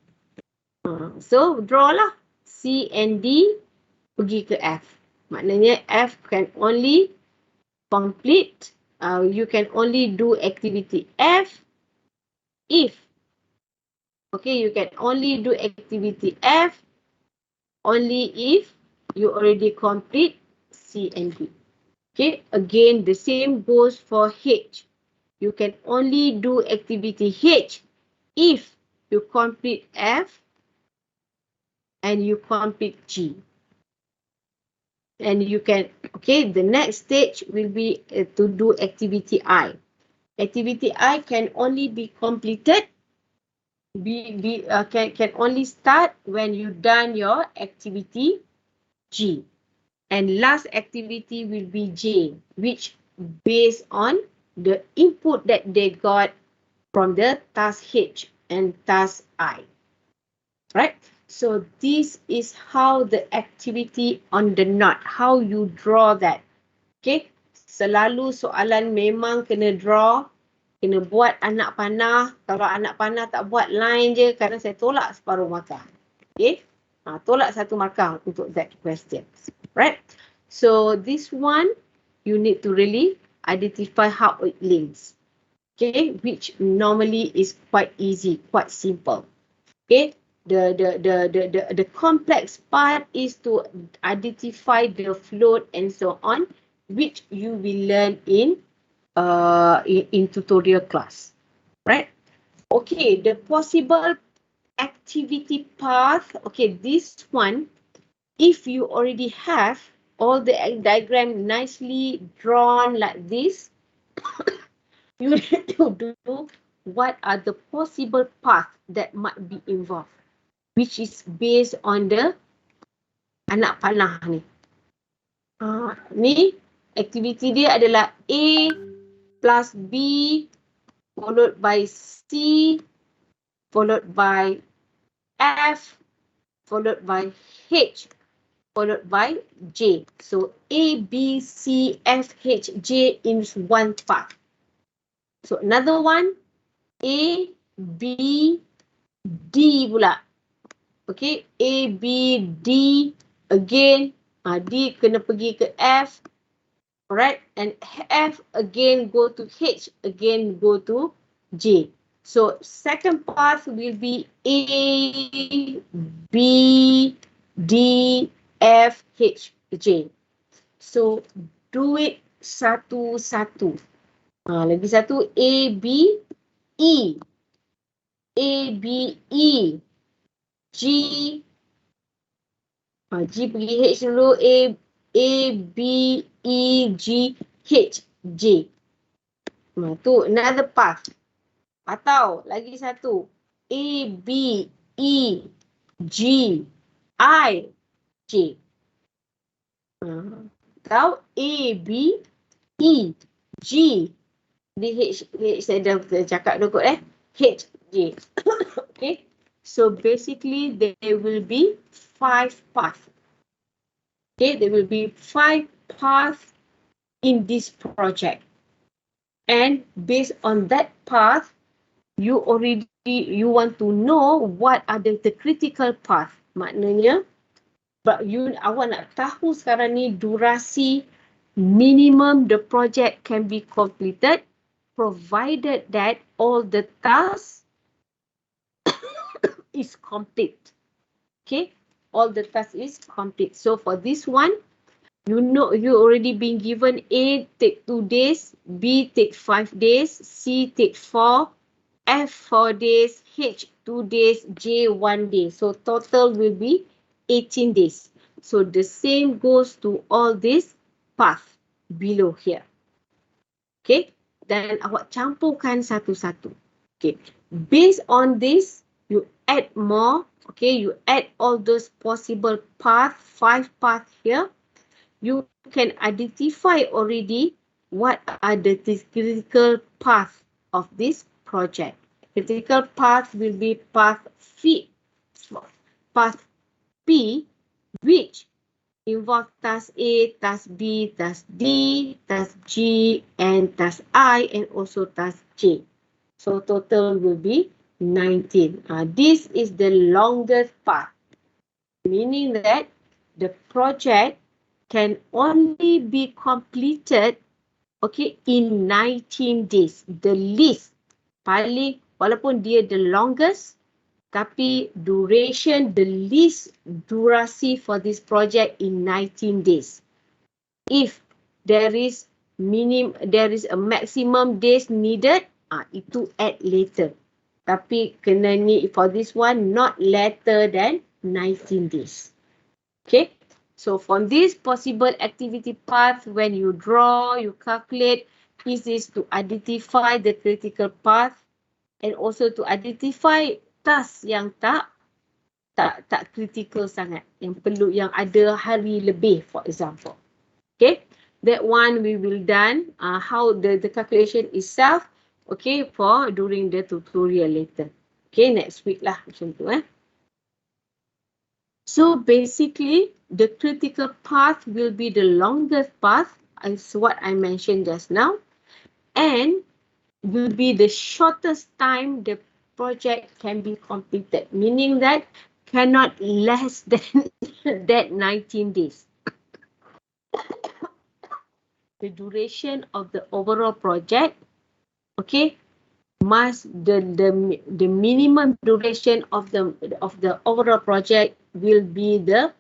So draw lah. C and D pergi ke F. Maknanya F can only complete, you can only do activity F if, okay, you can only do activity F only if you already complete C and D. Okay, again, the same goes for H. You can only do activity H if you complete F and you complete G. And you can, okay, the next stage will be to do activity I. Activity I can only be completed, can only start when you done your activity G. And last activity will be J, which based on the input that they got from the task H and task I. Right? So this is how the activity on the knot, how you draw that. Okay? Selalu soalan memang kena draw, kena buat anak panah. Kalau anak panah tak buat line je, kadang saya tolak separuh markah. Okay? Tolak satu markah untuk that question. Right? So this one, you need to really identify how it links. Okay? Which normally is quite easy, quite simple. Okay? The complex part is to identify the float and so on, which you will learn in tutorial class, right? Okay, the possible activity path. Okay, this one, if you already have all the diagram nicely drawn like this, you need to do what are the possible paths that might be involved, which is based on the anak panah ni. Ni aktiviti dia adalah A plus B followed by C followed by F followed by H followed by J. So A, B, C, F, H, J in one path. So another one, A, B, D pula. Okay, A, B, D, again, D kena pergi ke F, alright, and F again go to H, again go to J. So second path will be A, B, D, F, H, J. So do it satu-satu. Lagi satu, A, B, E. A, B, E. G. G pergi H dulu. A, B, E, G, H, J. Tu another path. Atau lagi satu. A, B, E, G, I, J. Atau A, B, E, G. H saya dah cakap dulu kot H, J. Okay. So basically there will be 5 paths. Okay, there will be 5 paths in this project. And based on that path, you want to know what are the critical path. Maknanya, awak nak tahu sekarang ni durasi minimum the project can be completed provided that all the tasks is complete. Okay, all the tasks is complete. So for this one, you know you already been given A take 2 days, B take 5 days, C take 4, F 4 days, H 2 days, J 1 day. So total will be 18 days. So the same goes to all this path below here. Okay, dan awak campurkan satu-satu. Okay, based on this, you add more. Okay, you add all those possible paths, 5 paths here. You can identify already what are the critical path of this project. Critical path will be path P, which involve task A, task B, task D, task G, and task I, and also task J. So total will be 19. This is the longest path, meaning that the project can only be completed, okay, in 19 days. The least, paling, walaupun dia the longest, tapi duration, the least durasi for this project in 19 days. If there is a maximum days needed, itu add later. Tapi kena ni for this one not later than 19 days. Okay. So from this possible activity path, when you draw, you calculate, this is to identify the critical path and also to identify task yang tak critical sangat, yang perlu, yang ada hari lebih, for example. Okay, that one we will done how the calculation itself, okay, for during the tutorial later. Okay, next week lah macam tu So basically the critical path will be the longest path as what I mentioned just now, and will be the shortest time the project can be completed, meaning that cannot less than that 19 days. The duration of the overall project, okay, must the minimum duration of the overall project will be the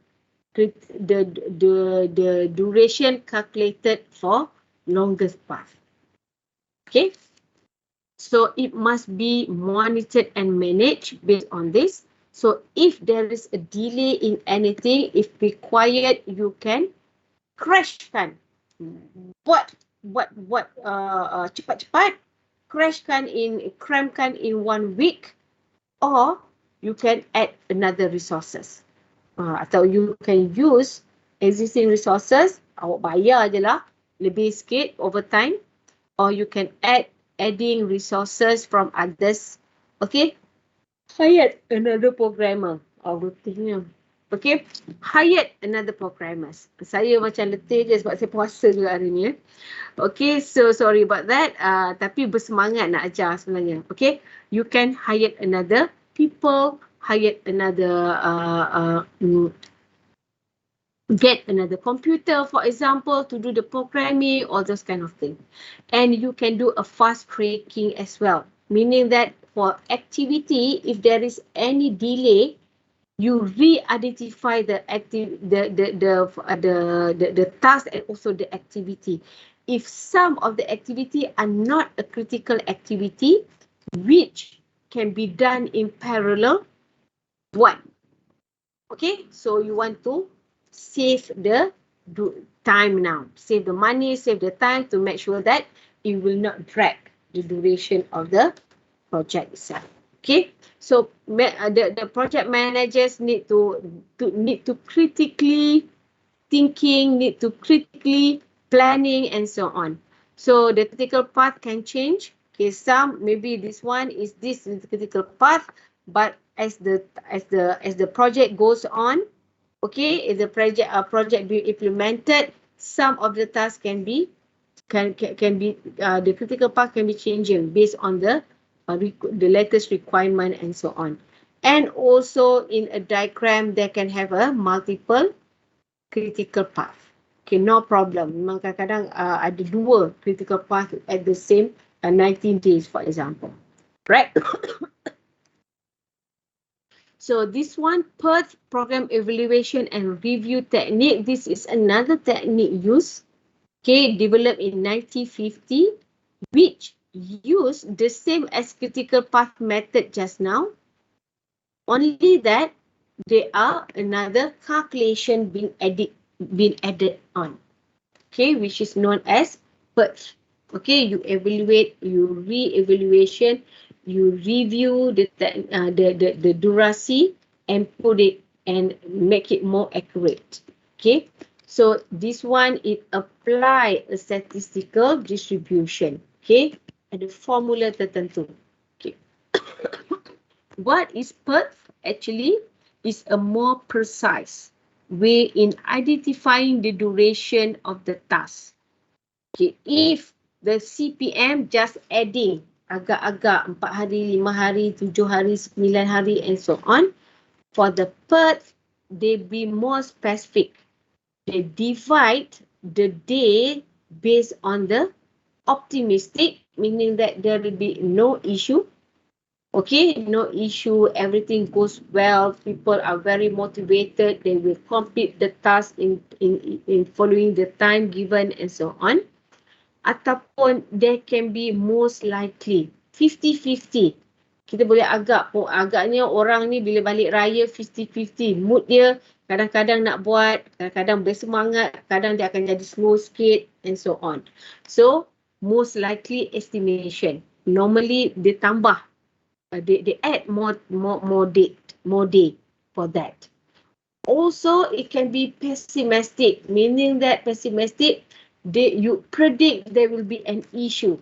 duration calculated for longest path. Okay. So it must be monitored and managed based on this. So if there is a delay in anything, if required, you can crashkan. Cepat-cepat cramkan in 1 week, or you can add another resources. Atau you can use existing resources, awak bayar je lah lebih sikit over time, or you can adding resources from others. Okay, hire another programmer. Letihnya. Okay, hire another programmers. Saya macam letih je sebab saya puasa juga hari ni. Okay, so sorry about that. Tapi bersemangat nak ajar sebenarnya. Okay, you can hire another people, hire another get another computer, for example, to do the programming, all those kind of things. And you can do a fast tracking as well, meaning that for activity, if there is any delay, you re-identify the task and also the activity. If some of the activity are not a critical activity, which can be done in parallel, one. Okay, so you want to save the time now, save the money, save the time to make sure that it will not drag the duration of the project itself. Okay, so the project managers need to critically thinking, need to critically planning, and so on. So the critical path can change. Okay, some maybe this is the critical path, but as the project goes on, okay, if the project be implemented, some of the tasks can be the critical path can be changing based on the latest requirement and so on. And also in a diagram, they can have a multiple critical path. Okay, no problem. Memang kadang-kadang ada dua critical path at the same 19 days, for example. Right? So this one, PERT, Program Evaluation and Review Technique. This is another technique used, okay, developed in 1950, which use the same as critical path method just now, only that there are another calculation being added on, okay, which is known as PERT. Okay, you evaluate, you re-evaluation, you review the durasi and put it and make it more accurate. Okay, So this one, it apply a statistical distribution. Okay, ada formula tertentu. Okay. What is PERT? Actually, is a more precise way in identifying the duration of the task. Okay, if the CPM just adding agak-agak 4 hari, 5 hari, 7 hari, 9 hari and so on, for the PERT, they be more specific. They divide the day based on the optimistic, meaning that there will be no issue. Okay, no issue, everything goes well, people are very motivated, they will complete the task in following the time given and so on. Ataupun there can be most likely 50-50. Kita boleh agaknya orang ni bila balik raya 50-50. Mood dia kadang-kadang nak buat, kadang-kadang bersemangat, kadang dia akan jadi slow sikit and so on. So, most likely estimation. Normally, dia tambah. They add more day for that. Also, it can be pessimistic, meaning that pessimistic, you predict there will be an issue.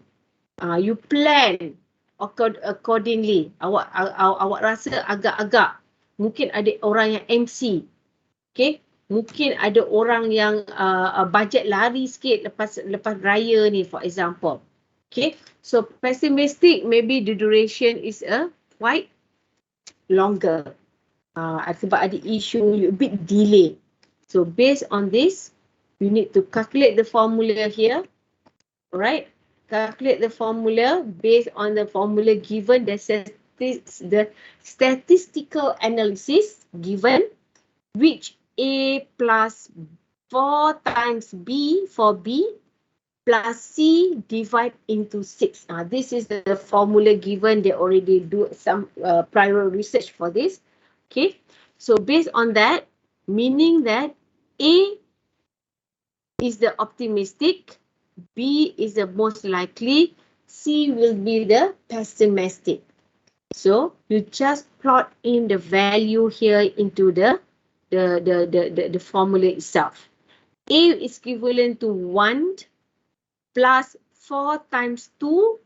You plan accordingly. Awak rasa agak-agak. Mungkin ada orang yang MC. Okay. Mungkin ada orang yang budget lari sikit lepas raya ni, for example. Okay. So pessimistic, maybe the duration is quite longer. Sebab ada issue, a bit delay. So based on this, you need to calculate the formula here. Alright. Calculate the formula based on the formula given, the statistical analysis given, which A plus 4 times B for B plus C divide into 6. This is the formula given. They already do some prior research for this. Okay. So based on that, meaning that A is the optimistic, B is the most likely, C will be the pessimistic. So you just plot in the value here into the formula itself. A is equivalent to 1 plus 4 times 2,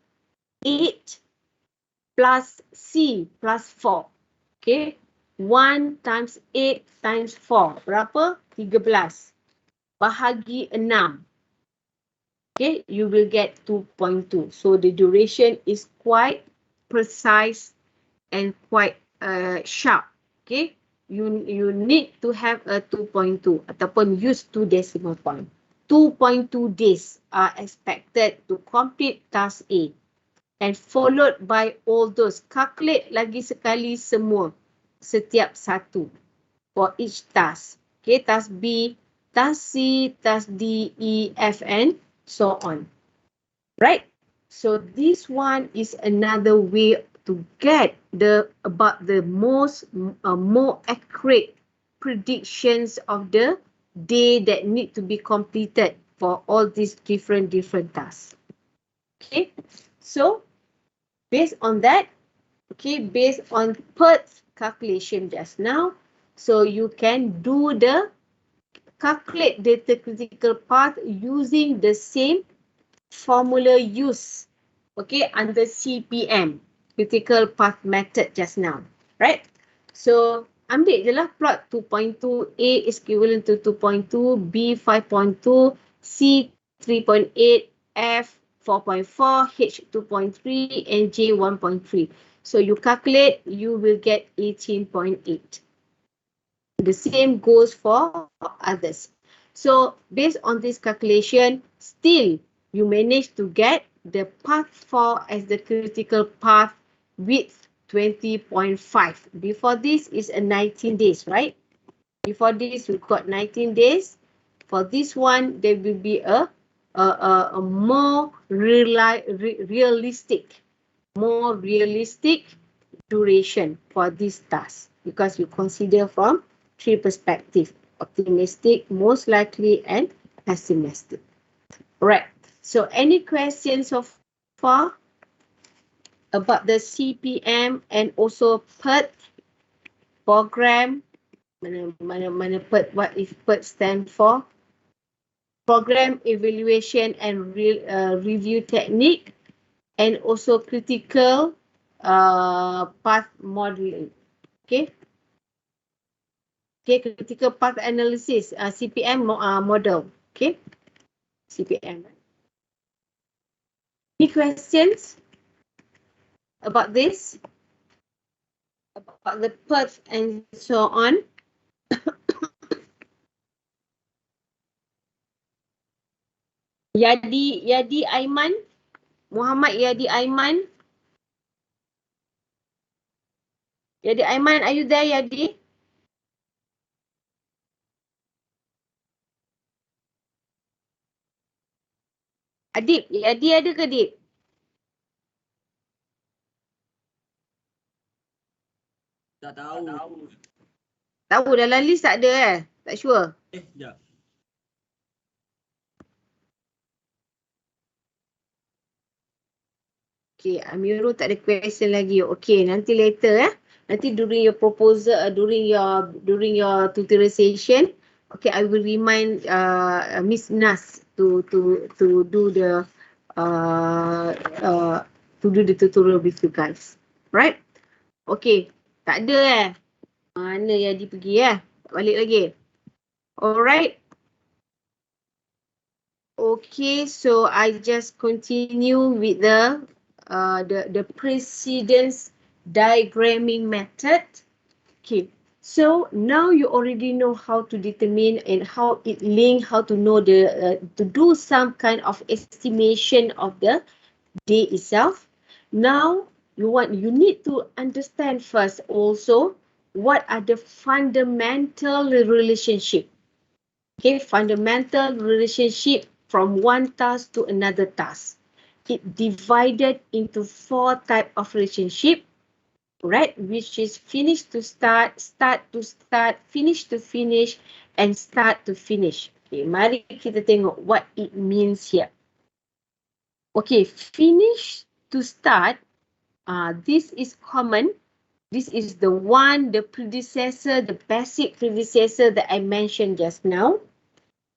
8 plus C plus 4. Okay. 1 times 8 times 4. Berapa? 13. Bahagi 6. Okay. You will get 2.2. So the duration is quite precise and quite sharp. Okay. You need to have a 2.2 ataupun use 2 decimal point. 2.2 days are expected to complete task A and followed by all those. Calculate lagi sekali semua, setiap satu for each task. Okay, task B, task C, task D, E, F and so on. Right? So this one is another way to get about the more accurate predictions of the day that need to be completed for all these different tasks. Okay, so based on that, okay, based on PERT calculation just now, so you can do the calculate the critical path using the same formula used, okay, under CPM, critical path method just now, right? So ambil je lah plot 2.2, A is equivalent to 2.2, B 5.2, C 3.8, F 4.4, H 2.3, and J 1.3. So you calculate, you will get 18.8. The same goes for others. So based on this calculation, still you manage to get the path 4 as the critical path with 20.5. Before this is a 19 days, right? Before this, we've got 19 days. For this one, there will be a more realistic duration for this task, because you consider from 3 perspectives: optimistic, most likely, and pessimistic. Right. So any questions so far about the CPM and also PERT program? Mana PERT, what is PERT stand for? program evaluation and review technique, and also critical path modeling. Okay. Okay, critical path analysis, CPM model. Okay, CPM. Any questions about this? About the path and so on? Yadi Aiman, Muhammad Yadi Aiman. Yadi Aiman, are you there, Yadi? Adib, Yadi ada ke Adib? Tak tahu. Tahu dalam list tak ada tak sure. Sekejap. Okay, Amirul tak ada question lagi. Okay, nanti later Nanti during your proposal, during your tutorial session, okay, I will remind Miss Nas to do the tutorial with you guys. Right? Okay, tak ada Mana Yadi pergi Tak balik lagi. Alright. Okay, so I just continue with the precedence diagramming method. Okay, so now you already know how to determine and how it link, how to know to do some kind of estimation of the day itself. Now you need to understand first also what are the fundamental relationship. Okay, fundamental relationship from one task to another task. It divided into 4 type of relationship, right? Which is finish to start, start to start, finish to finish, and start to finish. Okay, mari kita tengok what it means here. Okay, finish to start. This is common. This is the one, the predecessor, the basic predecessor that I mentioned just now.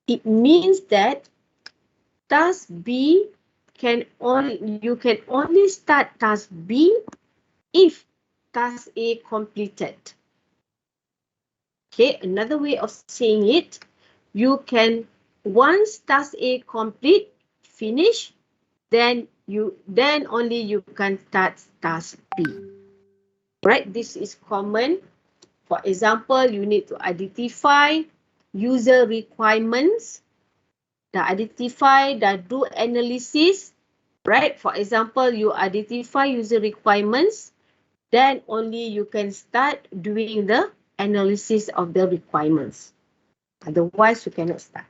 It means that task B you can only start task B if task A completed. Okay, another way of saying it, you can once task A complete, finish, then only you can start task B. Right, this is common. For example, you need to identify user requirements. Dah identify, dah do analysis, right? For example, you identify user requirements, then only you can start doing the analysis of the requirements. Otherwise, you cannot start.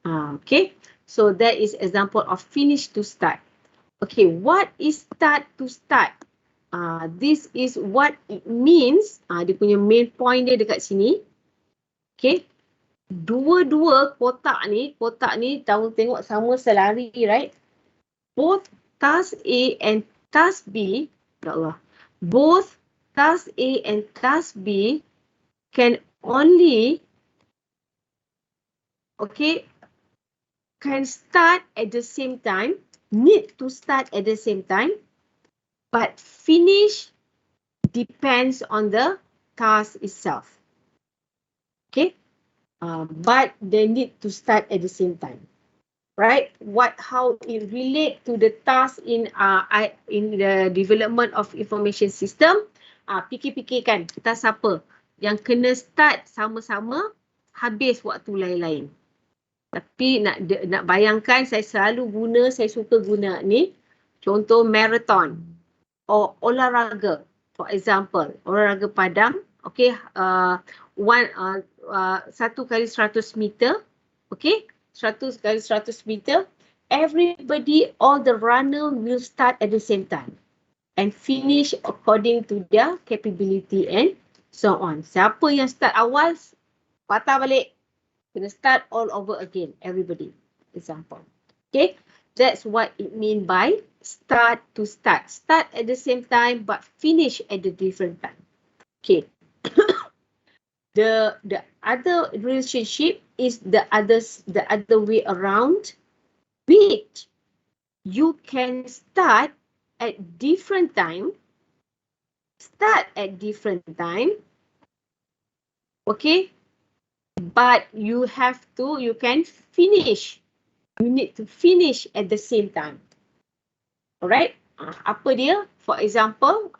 Okay, so that is example of finish to start. Okay, what is start to start? This is what it means. Dia punya main point dia dekat sini. Okay. Dua-dua kotak ni tahu tengok sama selari, right? Both task A and task B, ya Allah. Both task A and task B can only can start at the same time, need to start at the same time, but finish depends on the task itself. Okay? But they need to start at the same time, right? How it relate to the task in the development of information system? Fikir-fikirkan task apa yang kena start sama-sama, habis waktu lain-lain. Tapi nak bayangkan, saya suka guna ni, contoh marathon or olahraga. For example, olahraga padang, okay, 1 kali 100 meter, okay, 100 kali 100 meter, everybody, all the runner will start at the same time and finish according to their capability and so on. Siapa yang start awal, patah balik, kena start all over again, everybody. Example. Okay, that's what it mean by start to start. Start at the same time but finish at the different time. Okay. The other relationship is the other way around, which you can start at different time. Okay, but you can finish. You need to finish at the same time. Alright, apa dia? For example,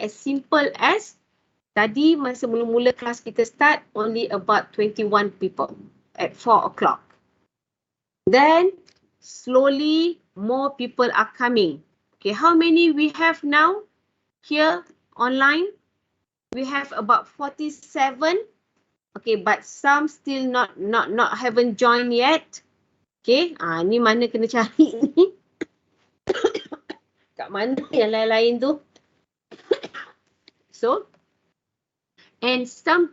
as simple as tadi masa mula-mula kelas kita start, only about 21 people at 4 o'clock. Then, slowly more people are coming. Okay, how many we have now here online? We have about 47. Okay, but some still not haven't joined yet. Okay, ni mana kena cari ni? Kat mana yang lain-lain tu? So, and some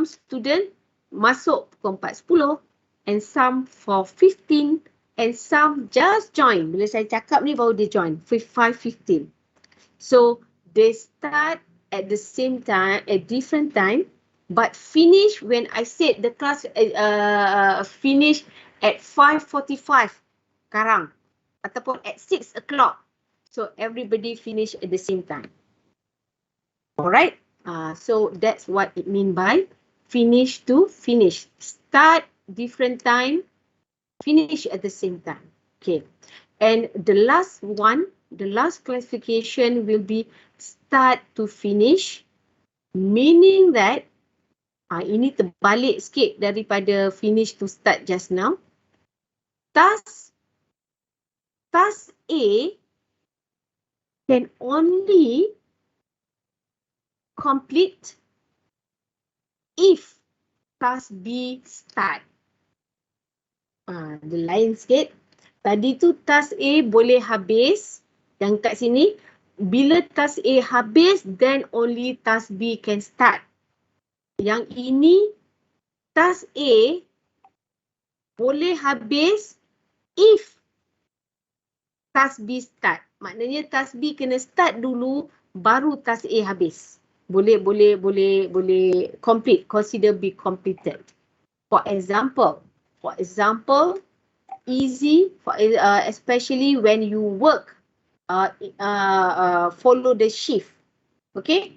student masuk pukul 4.10 and some for 15 and some just join. Bila saya cakap ni baru dia join, 5:15. So, they start at the same time, at different time, but finish when I said the class finish at 5:45 sekarang ataupun at 6 o'clock. So everybody finish at the same time. Alright, so that's what it mean by finish to finish. Start different time, finish at the same time. Okay, and the last one, the last classification will be start to finish, meaning that ini terbalik sikit daripada finish to start just now. Task A can only complete if task B start. Dia lain sikit. Tadi tu task A boleh habis. Yang kat sini, bila task A habis, then only task B can start. Yang ini, task A boleh habis if task B start. Maknanya task B kena start dulu, baru task A habis. Boleh complete, consider be completed. For example, easy, especially when you work, follow the shift. Okay,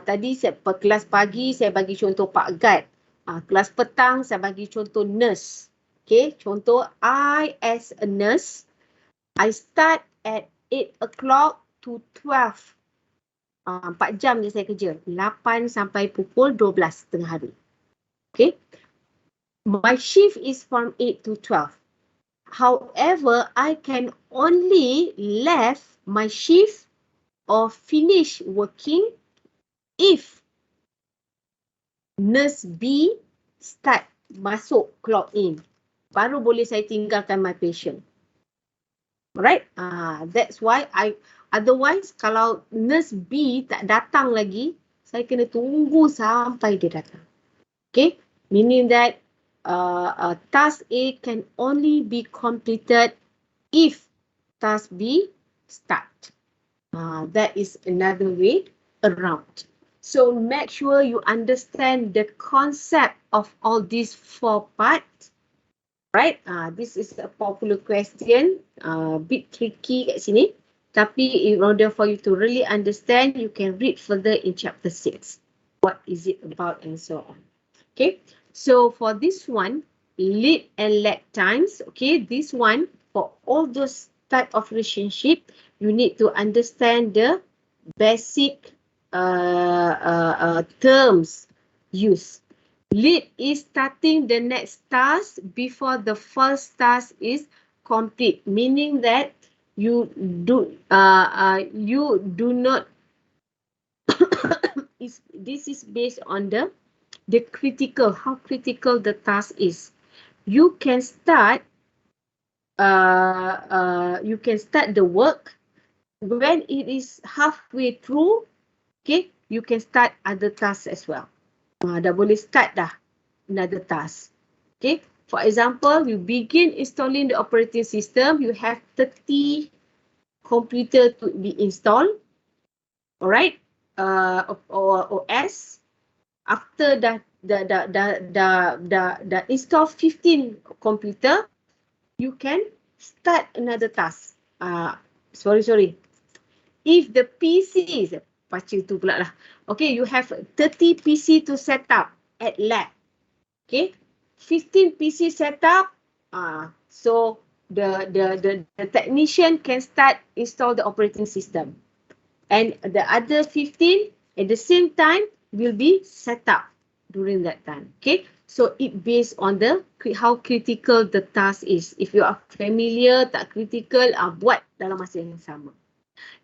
tadi kelas pagi saya bagi contoh Pak Gantt. Kelas petang saya bagi contoh nurse. Okay, contoh I as a nurse, I start at 8 o'clock to 12. 4 jam je saya kerja. 8 sampai pukul 12 tengah hari. Okay. My shift is from 8 to 12. However, I can only left my shift or finish working if nurse B start masuk clock in. Baru boleh saya tinggalkan my patient. Right? That's why otherwise kalau nurse B tak datang lagi, saya kena tunggu sampai dia datang. Okay? Meaning that task A can only be completed if task B start. That is another way around. So make sure you understand the concept of all these 4 parts. Right, this is a popular question, bit tricky kat sini. Tapi in order for you to really understand, you can read further in chapter 6. What is it about and so on. Okay, so for this one, lead and lag times. Okay, this one, for all those type of relationship, you need to understand the basic terms used. Lead is starting the next task before the first task is complete, meaning that you do not this is based on the critical, how critical the task is. You can start the work when it is halfway through. Okay, you can start other tasks as well. Dah boleh start dah another task. Okay, for example, you begin installing the operating system. You have 30 computer to be installed. Alright, or OS. After dah install 15 computer, you can start another task. Sorry. If the PCs, baca tu pula lah. Okay, you have 30 PC to set up at lab. Okay, 15 PC set up. So the technician can start install the operating system. And the other 15 at the same time will be set up during that time. Okay, so it based on the how critical the task is. If you are familiar, tak critical, buat dalam masa yang sama.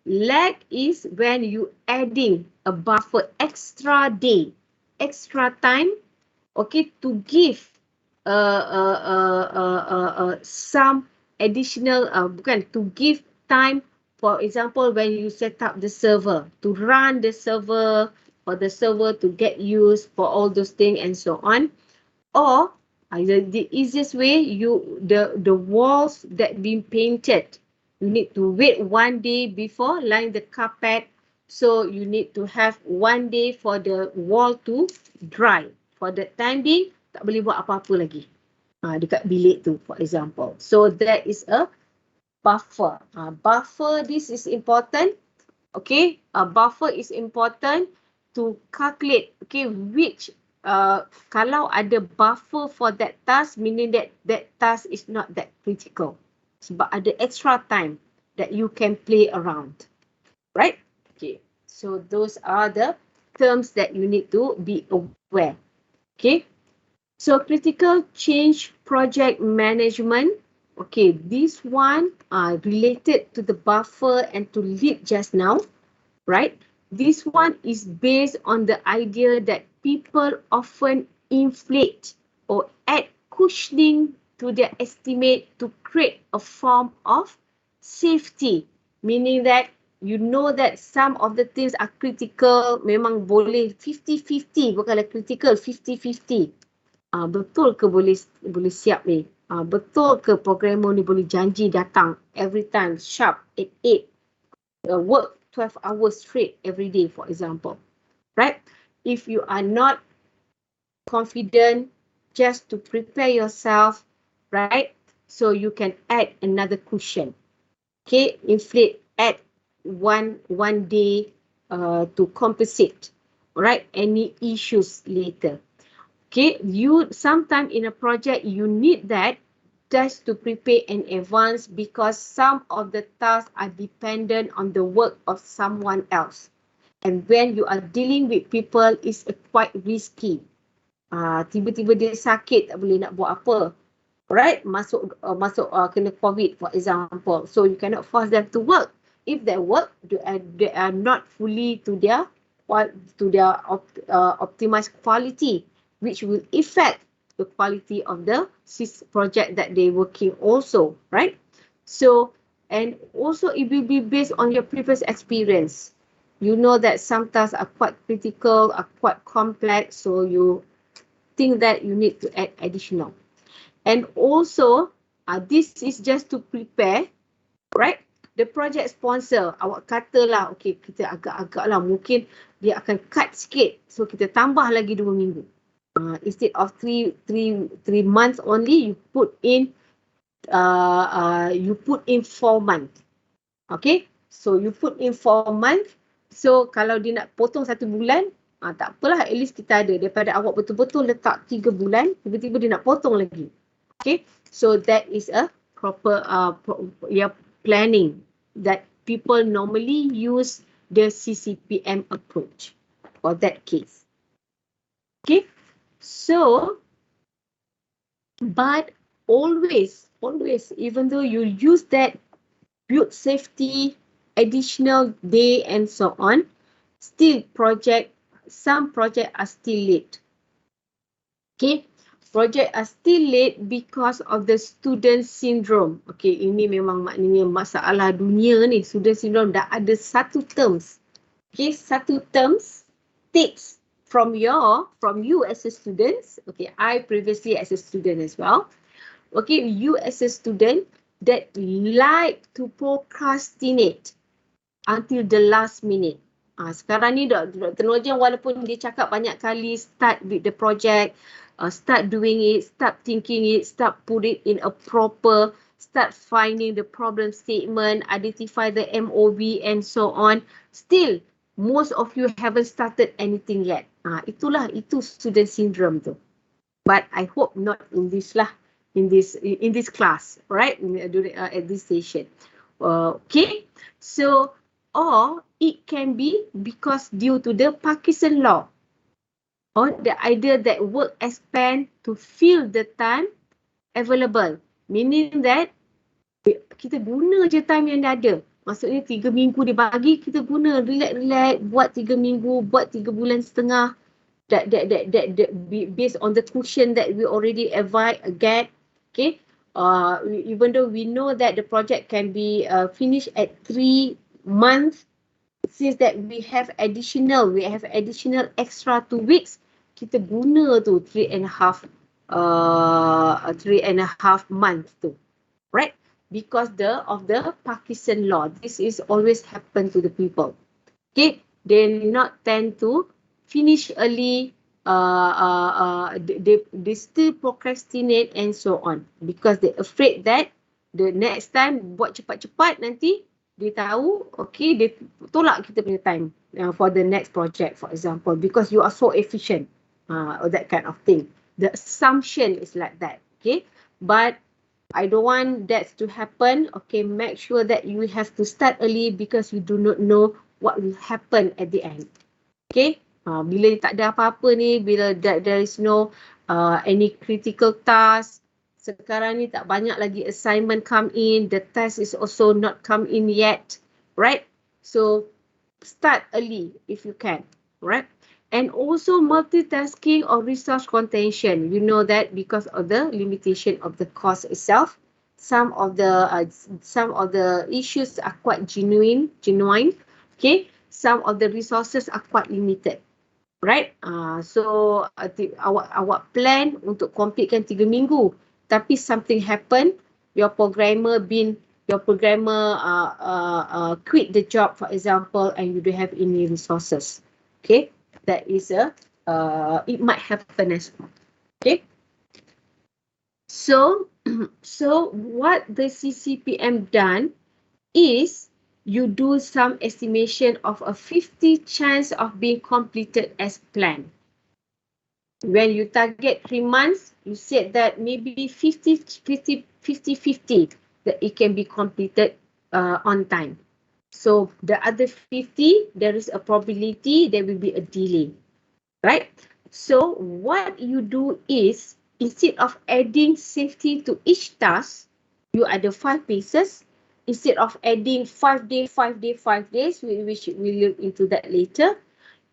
Lag is when you adding a buffer extra day, extra time, okay, to give some additional, to give time. For example, when you set up the server, to run the server, for the server to get used for all those things and so on. Or the easiest way, the walls that been painted, you need to wait 1 day before line the carpet. So you need to have 1 day for the wall to dry. For the time being, tak boleh buat apa-apa lagi. Dekat bilik tu, for example. So that is a buffer. Buffer, this is important. Okay, a buffer is important to calculate, okay, which kalau ada buffer for that task, meaning that that task is not that critical. Sebab ada extra time that you can play around. Right? Okay, so those are the terms that you need to be aware. Okay, so critical change project management. Okay, this one related to the buffer and to lead just now, right? This one is based on the idea that people often inflate or add cushioning to their estimate to create a form of safety, meaning that you know that some of the things are critical, memang boleh 50-50, bukanlah critical 50-50. Betul ke boleh siap ni? Betul ke programmer ni boleh janji datang every time sharp at 8, work 12 hours straight every day, for example, right? If you are not confident, just to prepare yourself, right? So you can add another cushion. Okay, inflate, add one day to compensate, right? Any issues later. Okay, you sometime in a project you need that just to prepare in advance because some of the tasks are dependent on the work of someone else. And when you are dealing with people, it's quite risky. Tiba-tiba dia sakit, tak boleh nak buat apa. Right? Masuk kena COVID, for example. So you cannot force them to work. If they work, they are not fully to their optimized quality, which will affect the quality of the project that they're working also, right? So, and also it will be based on your previous experience. You know that some tasks are quite critical, are quite complex, so you think that you need to add additional. And also, this is just to prepare, right? The project sponsor, awak katalah, okay, kita agak-agak lah, mungkin dia akan cut sikit. So, kita tambah lagi 2 minggu. Instead of three months only, you put in 4 months. Okay, so you put in 4 months. So kalau dia nak potong 1 bulan, tak apalah, at least kita ada. Daripada awak betul-betul letak 3 bulan, tiba-tiba dia nak potong lagi. Okay, so that is a proper planning that people normally use the CCPM approach for that case. Okay. So, but always, even though you use that build safety, additional day and so on, still some projects are still late. Okay, project are still late because of the student syndrome. Okay, ini memang maknanya masalah dunia ni. Student syndrome dah ada 1 terms. Okay, 1 terms takes from you as a student. Okay, I previously as a student as well. Okay, you as a student that like to procrastinate until the last minute. Sekarang ni Dr. Nojan walaupun dia cakap banyak kali start with the project, start doing it, start thinking it, start put it in a proper, start finding the problem statement, identify the MOV and so on. Still, most of you haven't started anything yet. Itu student syndrome tu. But I hope not in this lah, in this class, right? At this session. Okay, so or it can be because due to the Parkinson law or the idea that work expand to fill the time available, meaning that kita guna je time yang dah ada. Maksudnya 3 minggu dia bagi, kita guna relax buat 3 minggu, buat 3 bulan setengah. That based on the cushion that we already get, okay. Even though we know that the project can be finished at 3 months, since that we have additional extra 2 weeks, kita guna tu 3.5 months tu, right? Because of the Parkinson law. This is always happen to the people. Okay, they not tend to finish early, they still procrastinate and so on because they afraid that the next time buat cepat-cepat nanti dia tahu, okay, dia tolak kita punya time for the next project, for example, because you are so efficient, or that kind of thing. The assumption is like that, okay, but I don't want that to happen. Okay, make sure that you have to start early because you do not know what will happen at the end. Okay, bila tak ada apa-apa ni, bila there is no any critical task, sekarang ni tak banyak lagi assignment come in, the test is also not come in yet, right? So start early if you can, right? And also multitasking or resource contention. You know that because of the limitation of the course itself, some of the issues are quite genuine. Okay, some of the resources are quite limited, right? So awak plan untuk completekan 3 minggu, tapi something happen, your programmer quit the job, for example, and you don't have any resources. Okay, that is it might happen as well. Okay, so what the CCPM done is you do some estimation of a 50 chance of being completed as planned. When you target 3 months, you said that maybe 50-50 that it can be completed on time. So the other 50, there is a probability there will be a delay, right? So what you do is, instead of adding safety to each task, you add 5 phases. Instead of adding 5 days, which we'll look into that later,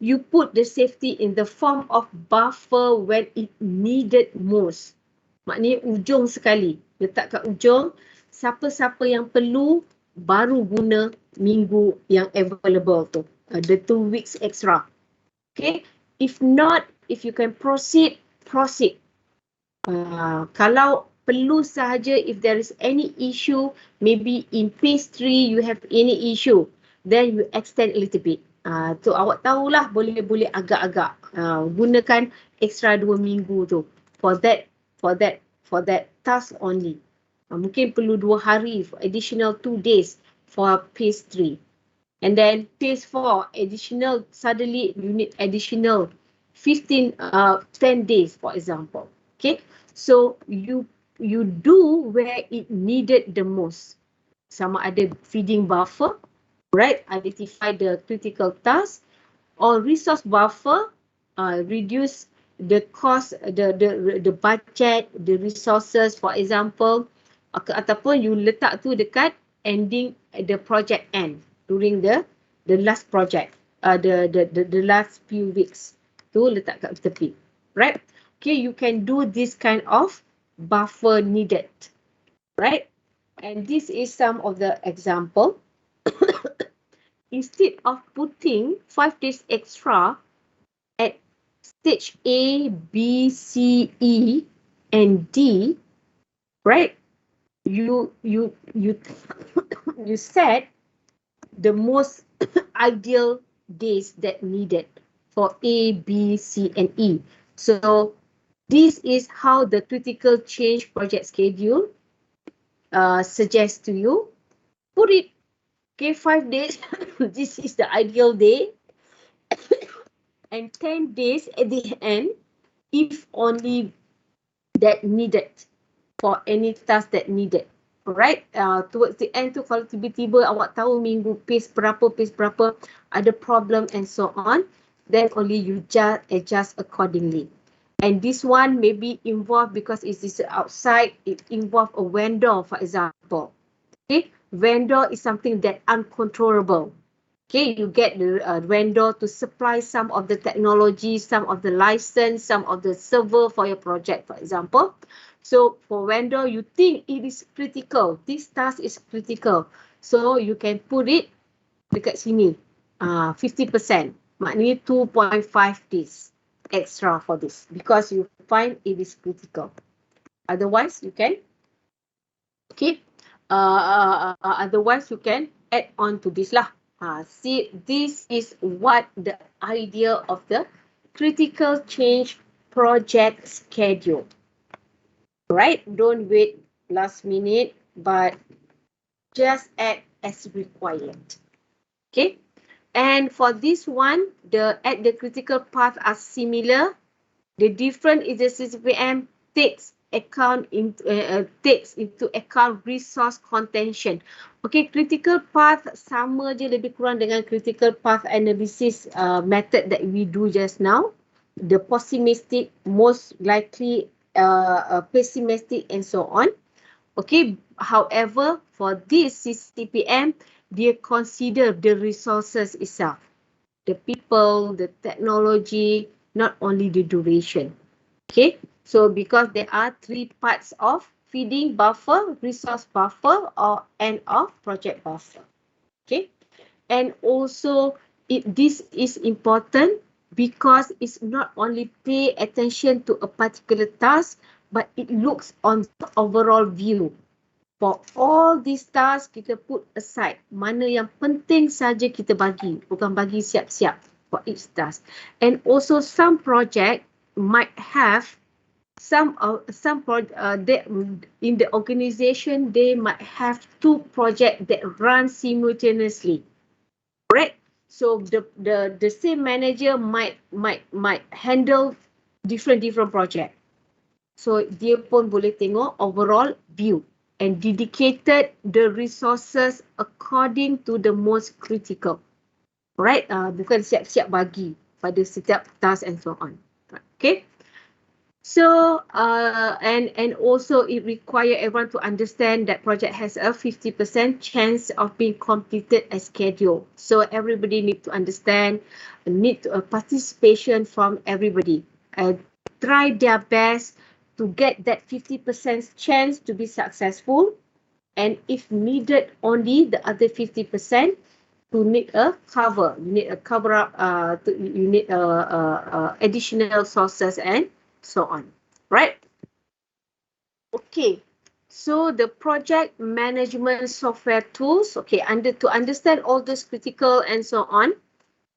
you put the safety in the form of buffer when it needed most. Maknanya ujung sekali. Letak kat ujung, siapa-siapa yang perlu baru guna minggu yang available tu. The 2 weeks extra. Okay. If not, if you can proceed. Kalau perlu sahaja, if there is any issue, maybe in phase 3 you have any issue, then you extend a little bit. So awak tahulah, boleh agak-agak gunakan extra 2 minggu tu for that task only. Mungkin perlu 2 hari, additional 2 days for phase 3. And then phase 4, suddenly you need additional 10 days, for example. Okay, so you do where it needed the most. Sama ada feeding buffer, right? Identify the critical task, or resource buffer, reduce the cost, the budget, the resources, for example, ataupun you letak tu dekat ending the project end during the last project, the last few weeks tu letak kat tepi, right? Okay, you can do this kind of buffer needed, right? And this is some of the example. Instead of putting 5 days extra at stage A, B, C, E, and D, right? You said the most ideal days that needed for A, B, C, and E. So this is how the critical change project schedule suggests to you. Put it, okay, 5 days. This is the ideal day. And 10 days at the end, if only that needed for any task that needed. Alright, towards the end tu kalau tiba-tiba awak tahu minggu pace berapa, ada problem and so on, then only you just adjust accordingly. And this one may be involved because it is outside, it involves a vendor, for example. Okay, vendor is something that uncontrollable. Okay, you get the vendor to supply some of the technology, some of the license, some of the server for your project, for example. So for vendor, you think it is critical. This task is critical. So you can put it dekat sini. 50%. Maknanya 2.5 days extra for this. Because you find it is critical. Otherwise, you can, okay. Otherwise, you can add on to this lah. See, this is what the idea of the critical change project schedule. Right? Don't wait last minute, but just add as required. Okay? And for this one, at the critical path are similar. The difference is the CCPM takes into account resource contention. Okay, critical path sama je lebih kurang dengan critical path analysis method that we do just now. The pessimistic, most likely pessimistic, and so on. Okay, however, for this CCPM, they consider the resources itself, the people, the technology, not only the duration. Okay, so because there are 3 parts of feeding buffer, resource buffer, or end of project buffer. Okay, and also this is important because it's not only pay attention to a particular task, but it looks on the overall view. For all these tasks, kita put aside mana yang penting saja kita bagi, bukan bagi siap-siap for each task. And also some project might have in the organization, they might have 2 projects that run simultaneously. Right? So the same manager might handle different project. So dia pun boleh tengok overall view and dedicated the resources according to the most critical. Right? Bukan siap-siap bagi pada setiap task and so on. Okay? So, and also it requires everyone to understand that project has a 50% chance of being completed as scheduled. So everybody need to understand, need participation from everybody. Try their best to get that 50% chance to be successful. And if needed only the other 50%, to need a cover. You need a cover up, you need additional sources and so on, right? Okay, so the project management software tools, okay, to understand all this critical and so on,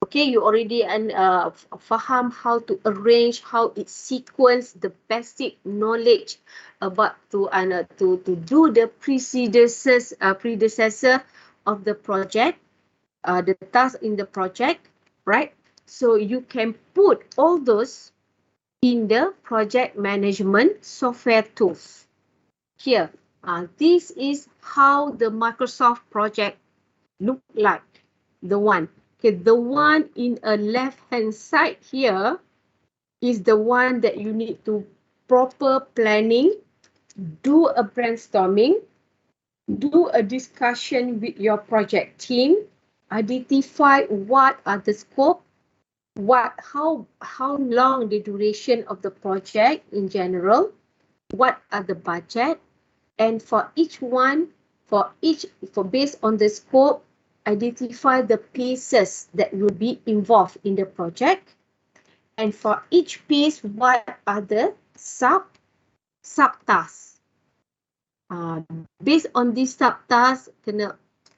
okay, you already faham how to arrange, how it sequence the basic knowledge about to do the predecessor of the project, the task in the project, right? So you can put all those in the project management software tools. Here, this is how the Microsoft project look like. The one, okay, the one in a left-hand side here is the one that you need to proper planning, do a brainstorming, do a discussion with your project team, identify what are the scope, how long the duration of the project in general, what are the budget, and for each one, based on the scope, identify the pieces that will be involved in the project, and for each piece, what are the sub-tasks. Based on these sub-tasks, kena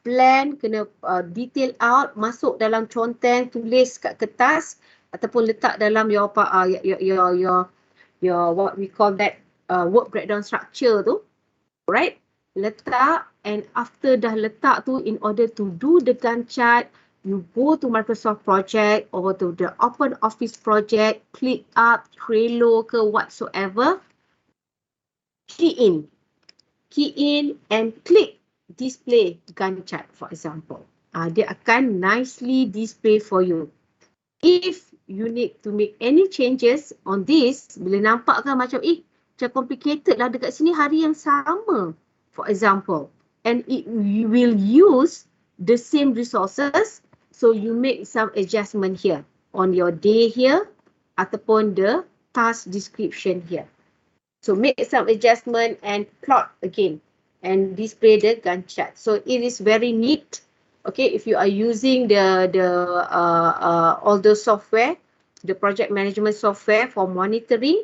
plan, kena detail out, masuk dalam conteng, tulis kat kertas ataupun letak dalam your what we call that work breakdown structure tu, right? Letak, and after dah letak tu, in order to do the Gantt chart, you go to Microsoft project or to the Open Office project, click up, Trello ke whatsoever, key in and click display Gantt chart, for example. Dia akan nicely display for you. If you need to make any changes on this, bila nampak kan macam macam complicated lah, dekat sini hari yang sama, for example, and you will use the same resources, so you make some adjustment here on your day here ataupun the task description here. So make some adjustment and plot again and display the Gantt chart. So it is very neat. Okay, if you are using all the software, the project management software for monitoring,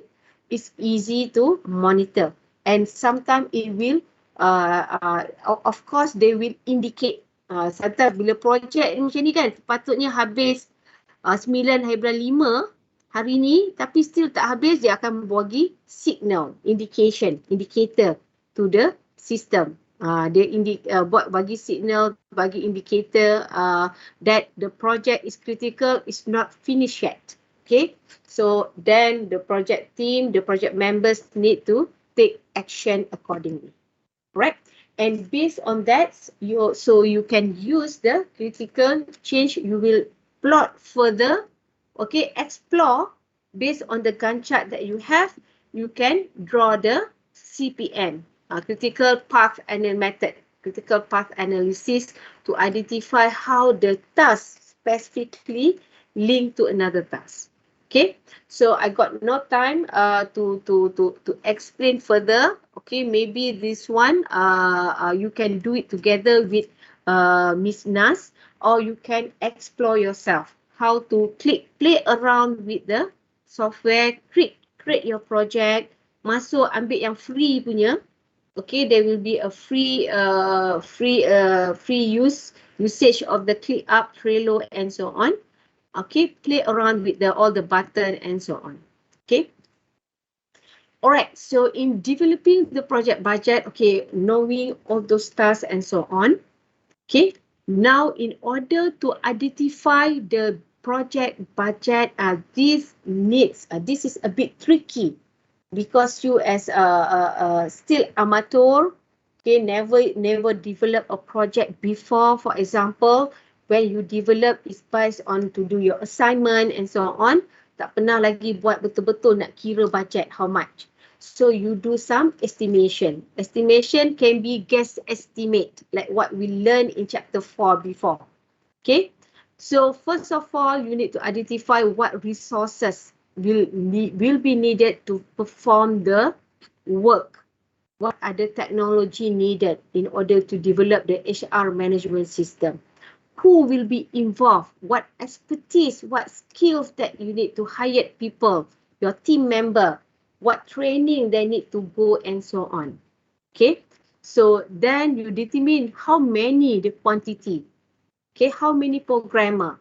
it's easy to monitor. And sometimes it will, of course, they will indicate. Sometimes bila projek macam ni kan, patutnya habis 9 hari bulan 5 hari ni, tapi still tak habis, dia akan bagi signal, indicator to the system. Dia buat bagi signal, bagi indicator that the project is critical, is not finished yet. Okay, so then the project team, the project members need to take action accordingly, right? And based on that, you can use the critical change. You will plot further, okay, explore based on the Gantt chart that you have. You can draw the CPM, critical path analysis, to identify how the task specifically link to another task. Okay, so I got no time to explain further. Okay, maybe this one you can do it together with Miss Nas, or you can explore yourself how to play around with the software, create your project, masuk ambil yang free punya. Okay, there will be a free usage of the ClickUp, Trello, and so on. Okay, play around with all the button and so on. Okay. Alright, so in developing the project budget, okay, knowing all those tasks and so on. Okay, now in order to identify the project budget, this is a bit tricky because you as still amateur, okay, never develop a project before. For example, when you develop is based on to do your assignment and so on, tak pernah lagi buat betul-betul nak kira budget how much. So you do some estimation. Estimation can be guess estimate, like what we learned in chapter 4 before. Okay, so first of all, you need to identify what resources will be needed to perform the work. What are the technology needed in order to develop the HR management system? Who will be involved? What expertise, what skills that you need to hire people, your team member, what training they need to go and so on. Okay, so then you determine how many, the quantity. Okay, how many programmer.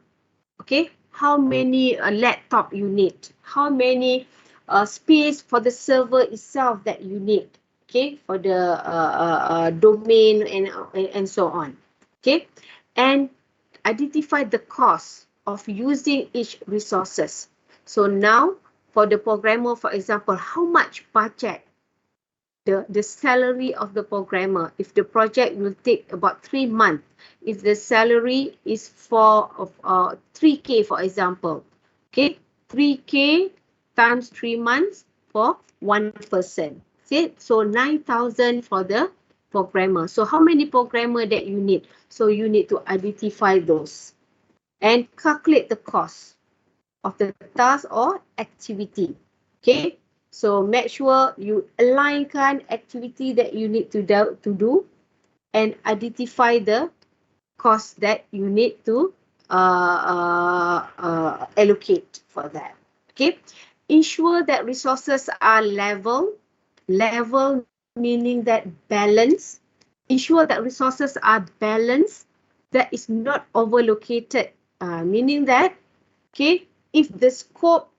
Okay, how many laptop you need, how many space for the server itself that you need. Okay, for the domain and so on. Okay, and identify the cost of using each resources. So now for the programmer, for example, how much budget, the salary of the programmer, if the project will take about 3 months, if the salary is for 3K, for example, okay, 3K times 3 months for one person. Okay, so 9,000 for the programmer. So how many programmer that you need? So you need to identify those and calculate the cost of the task or activity. Okay, so make sure you alignkan activity that you need to do and identify the cost that you need to allocate for that. Okay, ensure that resources are level meaning that balance. Ensure that resources are balanced that is not overlocated, meaning that, okay, if the scope,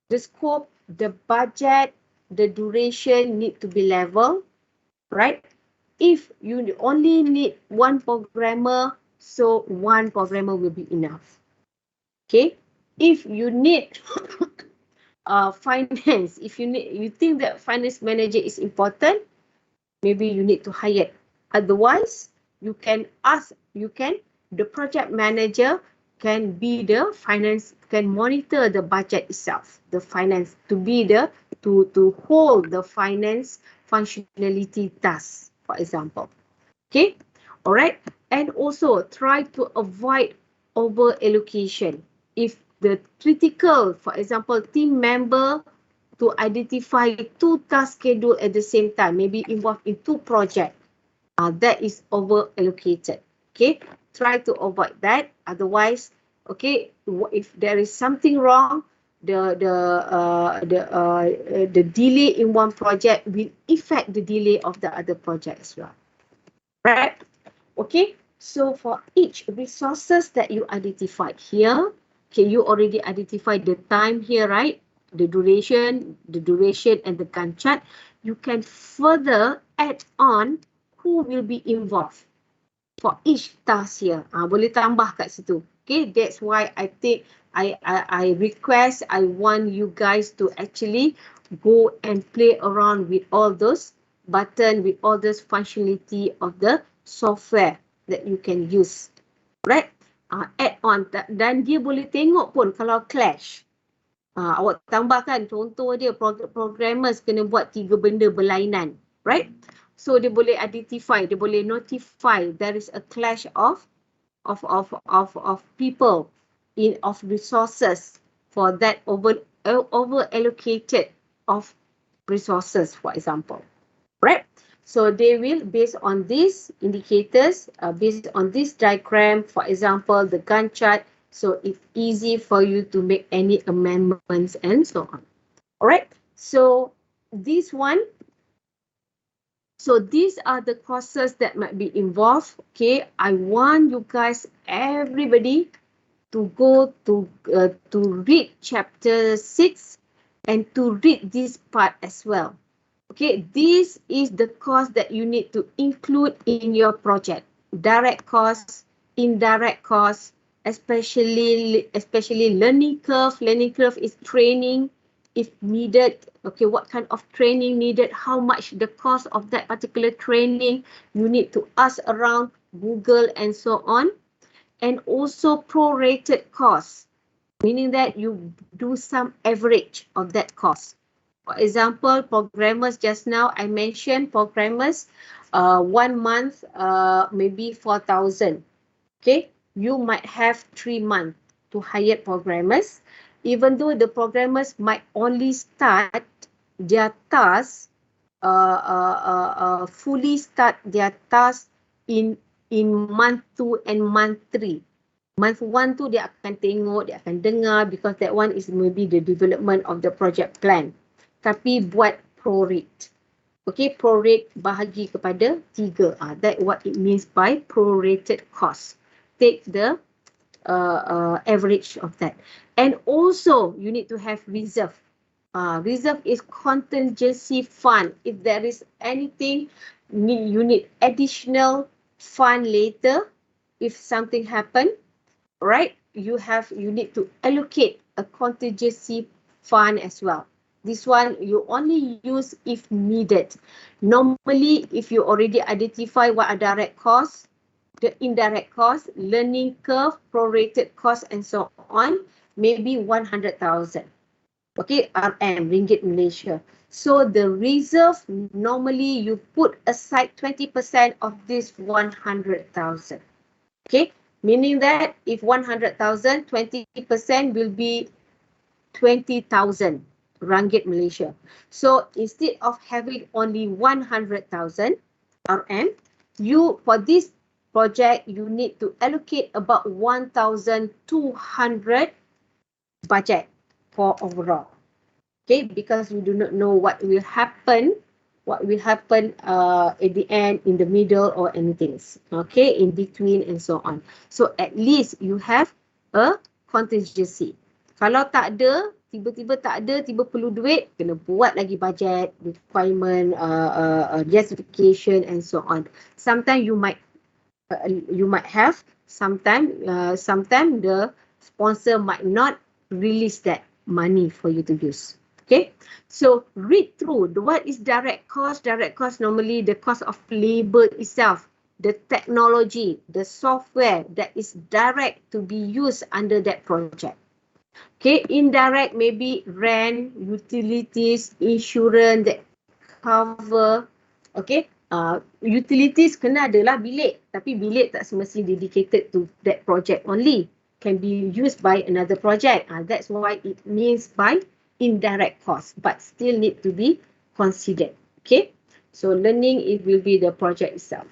the budget, the duration need to be level, right? If you only need one programmer, so one programmer will be enough. Okay, if you need finance, if you think that finance manager is important, maybe you need to hire. Otherwise, the project manager can be the finance, can monitor the budget itself, the finance, to hold the finance functionality task, for example. Okay, all right. And also try to avoid over allocation. If the critical, for example, team member to identify 2 task schedule at the same time, maybe involved in 2 projects, that is over allocated. Okay, try to avoid that. Otherwise, okay, if there is something wrong, the delay in one project will affect the delay of the other project as well. Right? Okay, so for each resources that you identified here, okay, you already identified the time here, right? The duration and the Gantt chart. You can further add on who will be involved for each task here. Boleh tambah kat situ. Okay, that's why I think I request, I want you guys to actually go and play around with all those button, with all those functionality of the software that you can use. Right? Add on. Dan dia boleh tengok pun kalau clash. Awak tambahkan contoh dia, programmers kena buat 3 benda berlainan. Right? So dia boleh identify, dia boleh notify there is a clash of people, of resources for that over allocated of resources, for example. Right? So they will, based on these indicators, based on this diagram, for example, the Gantt chart, so it's easy for you to make any amendments and so on. All right. So this one. So these are the courses that might be involved. Okay, I want you guys, everybody, to go to read chapter 6 and to read this part as well. Okay, this is the cost that you need to include in your project. Direct costs, indirect costs, especially learning curve. Learning curve is training, if needed. Okay, what kind of training needed, how much the cost of that particular training, you need to ask around Google and so on. And also prorated costs, meaning that you do some average of that cost. For example, programmers, just now I mentioned programmers, 1 month, maybe 4,000. Okay, you might have 3 months to hire programmers, even though the programmers might only start their task, fully start their task in month 2 and month 3. Month 1 tu dia akan tengok, dia akan dengar, because that one is maybe the development of the project plan. Tapi buat prorate. Okay, prorate bahagi kepada 3. That's what it means by prorated cost. Take the average of that. And also, you need to have reserve. Reserve is contingency fund. If there is anything, you need additional fund later. If something happen, right? You need to allocate a contingency fund as well. This one you only use if needed. Normally, if you already identify what are direct costs, the indirect costs, learning curve, prorated costs, and so on, maybe 100,000. Okay, RM, Ringgit Malaysia. So the reserve, normally you put aside 20% of this 100,000. Okay, meaning that if 100,000, 20% will be 20,000 Ringgit Malaysia. So instead of having only 100,000 RM, for this project, you need to allocate about 1,200 budget for overall. Okay, because you do not know what will happen what will happen at the end, in the middle, or anything. Okay, in between and so on. So at least you have a contingency. Kalau tak ada, tiba-tiba tak ada, tiba perlu duit, kena buat lagi budget, requirement, justification and so on. Sometimes you might have, sometimes the sponsor might not release that money for you to use. Okay, so read through what is direct cost. Direct cost normally the cost of labor itself, the technology, the software that is direct to be used under that project. Okay, indirect maybe rent, utilities, insurance that cover. Okay, utilities kena adalah bilik, tapi bilik tak semestinya dedicated to that project only, can be used by another project. That's why it means by indirect cost, but still need to be considered. Okay, so learning, it will be the project itself.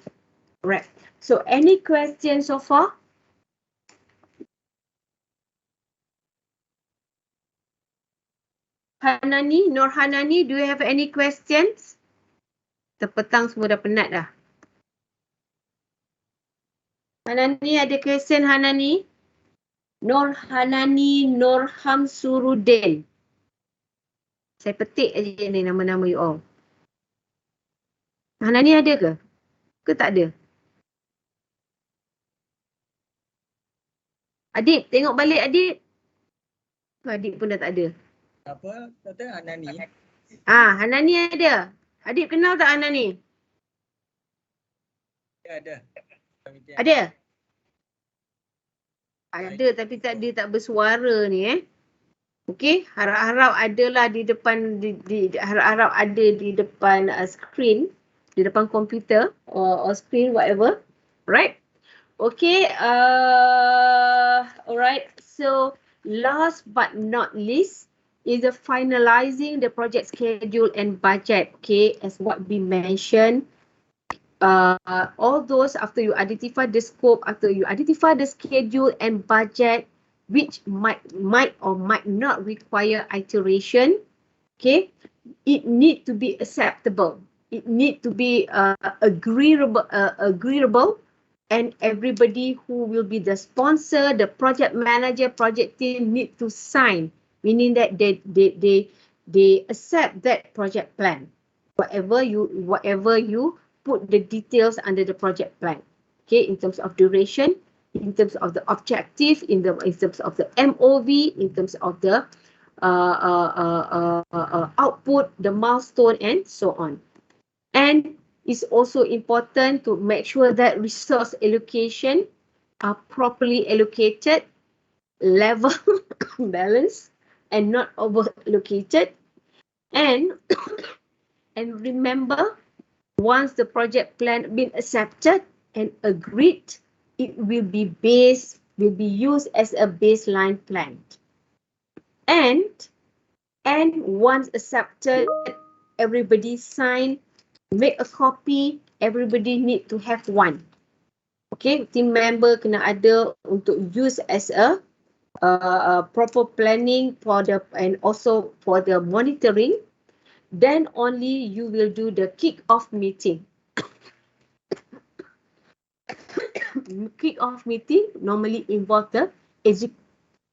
Right, so any questions so far? Hanani, Nur Hanani, do you have any questions? Petang semua dah penat dah. Hanani, ada question Hanani? Nur Hanani, Nur Hamsuruddin. Saya petik aja ni nama-nama you all. Hanani ada ke? Ke tak ada? Adib, tengok balik Adib. Adib pun dah tak ada. Apa? Kata Hanani. Hanani ada. Adib kenal tak Hanani? Ya, ada. Ada? Ada tapi dia tak bersuara ni Okey, harap-harap adalah di depan harap-harap ada di depan screen, di depan komputer or screen whatever. Right? Okay, alright. So last but not least is the finalizing the project schedule and budget. Okay, as what we mentioned, all those after you identify the scope, after you identify the schedule and budget, which might or might not require iteration. Okay, it need to be acceptable. It need to be agreeable, and everybody who will be the sponsor, the project manager, project team need to sign, meaning that they accept that project plan. Whatever you put the details under the project plan. Okay, in terms of duration, in terms of the objective, in terms of the MOV, in terms of the output, the milestone, and so on. And it's also important to make sure that resource allocation are properly allocated, level, balanced, and not over allocated. And remember, once the project plan been accepted and agreed, it will be used as a baseline plan. And once accepted, everybody sign, make a copy, everybody need to have one. Okay, team member kena ada untuk use as a proper planning for and also for the monitoring. Then only you will do the kick-off meeting. Kick-off meeting normally involve the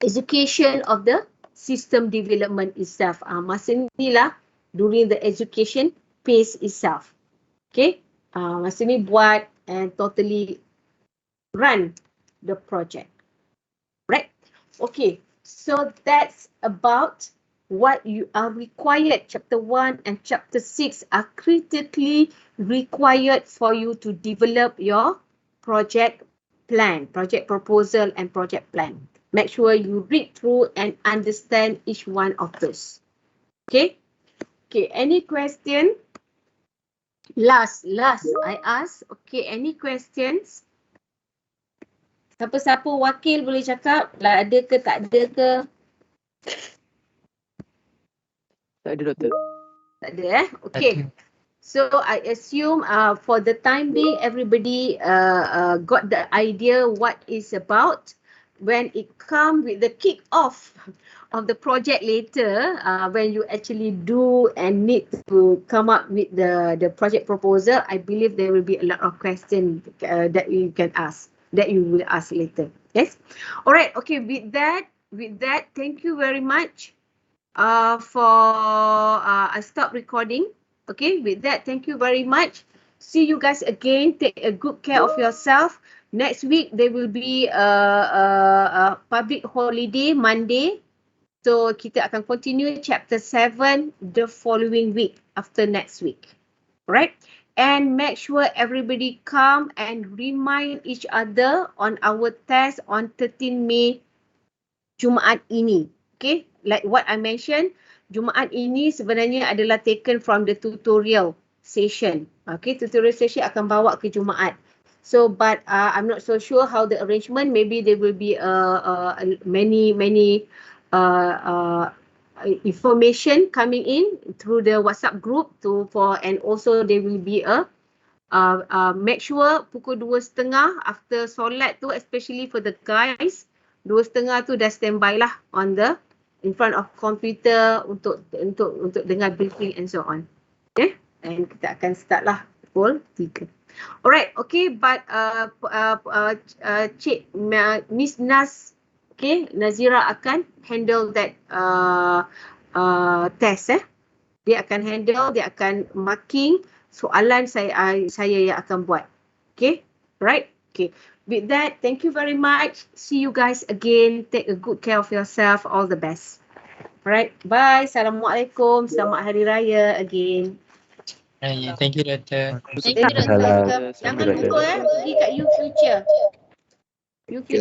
education of the system development itself. Masa ni lah during the education phase itself. Okay, masa ni buat and totally run the project. Right? Okay, so that's about what you are required. Chapter 1 and chapter 6 are critically required for you to develop your project plan, project proposal and project plan. Make sure you read through and understand each one of those. Okay? Okay, any question? Last, I ask. Okay, any questions? Siapa-siapa wakil boleh cakap lah, ada ke tak ada ke? Tak ada, Doktor. Tak ada Okay. So I assume for the time being everybody got the idea what is about. when it come with the kick off of the project later, when you actually do and need to come up with the project proposal, I believe there will be a lot of questions that you can ask, that you will ask later. Yes. All right. Okay. With that, thank you very much I stop recording. Okay. With that, thank you very much. See you guys again. Take a good care of yourself. Next week there will be a public holiday Monday. So kita akan continue chapter 7 the following week after next week. Right? And make sure everybody come and remind each other on our test on 13 May Jumaat ini. Okay? Like what I mentioned, Jumaat ini sebenarnya adalah taken from the tutorial session. Okay? Tutorial session akan bawa ke Jumaat. So, but I'm not so sure how the arrangement. Maybe there will be many information coming in through the WhatsApp group and also there will be make sure pukul 2:30 after solat tu, especially for the guys, 2:30 tu dah standby lah in front of computer untuk dengar briefing and so on. Okay, and kita akan start lah pukul 3. Alright, okay, but Cik Miss Nas, okay, Nazira akan handle that test. Dia akan handle, dia akan marking soalan saya yang akan buat. Okay, right? Okay, with that, thank you very much. See you guys again. Take a good care of yourself. All the best. Alright, bye. Assalamualaikum. Selamat Hari Raya again. Thank you, Doctor. Thank you, Doctor. Jangan lupa pergi kat You Future.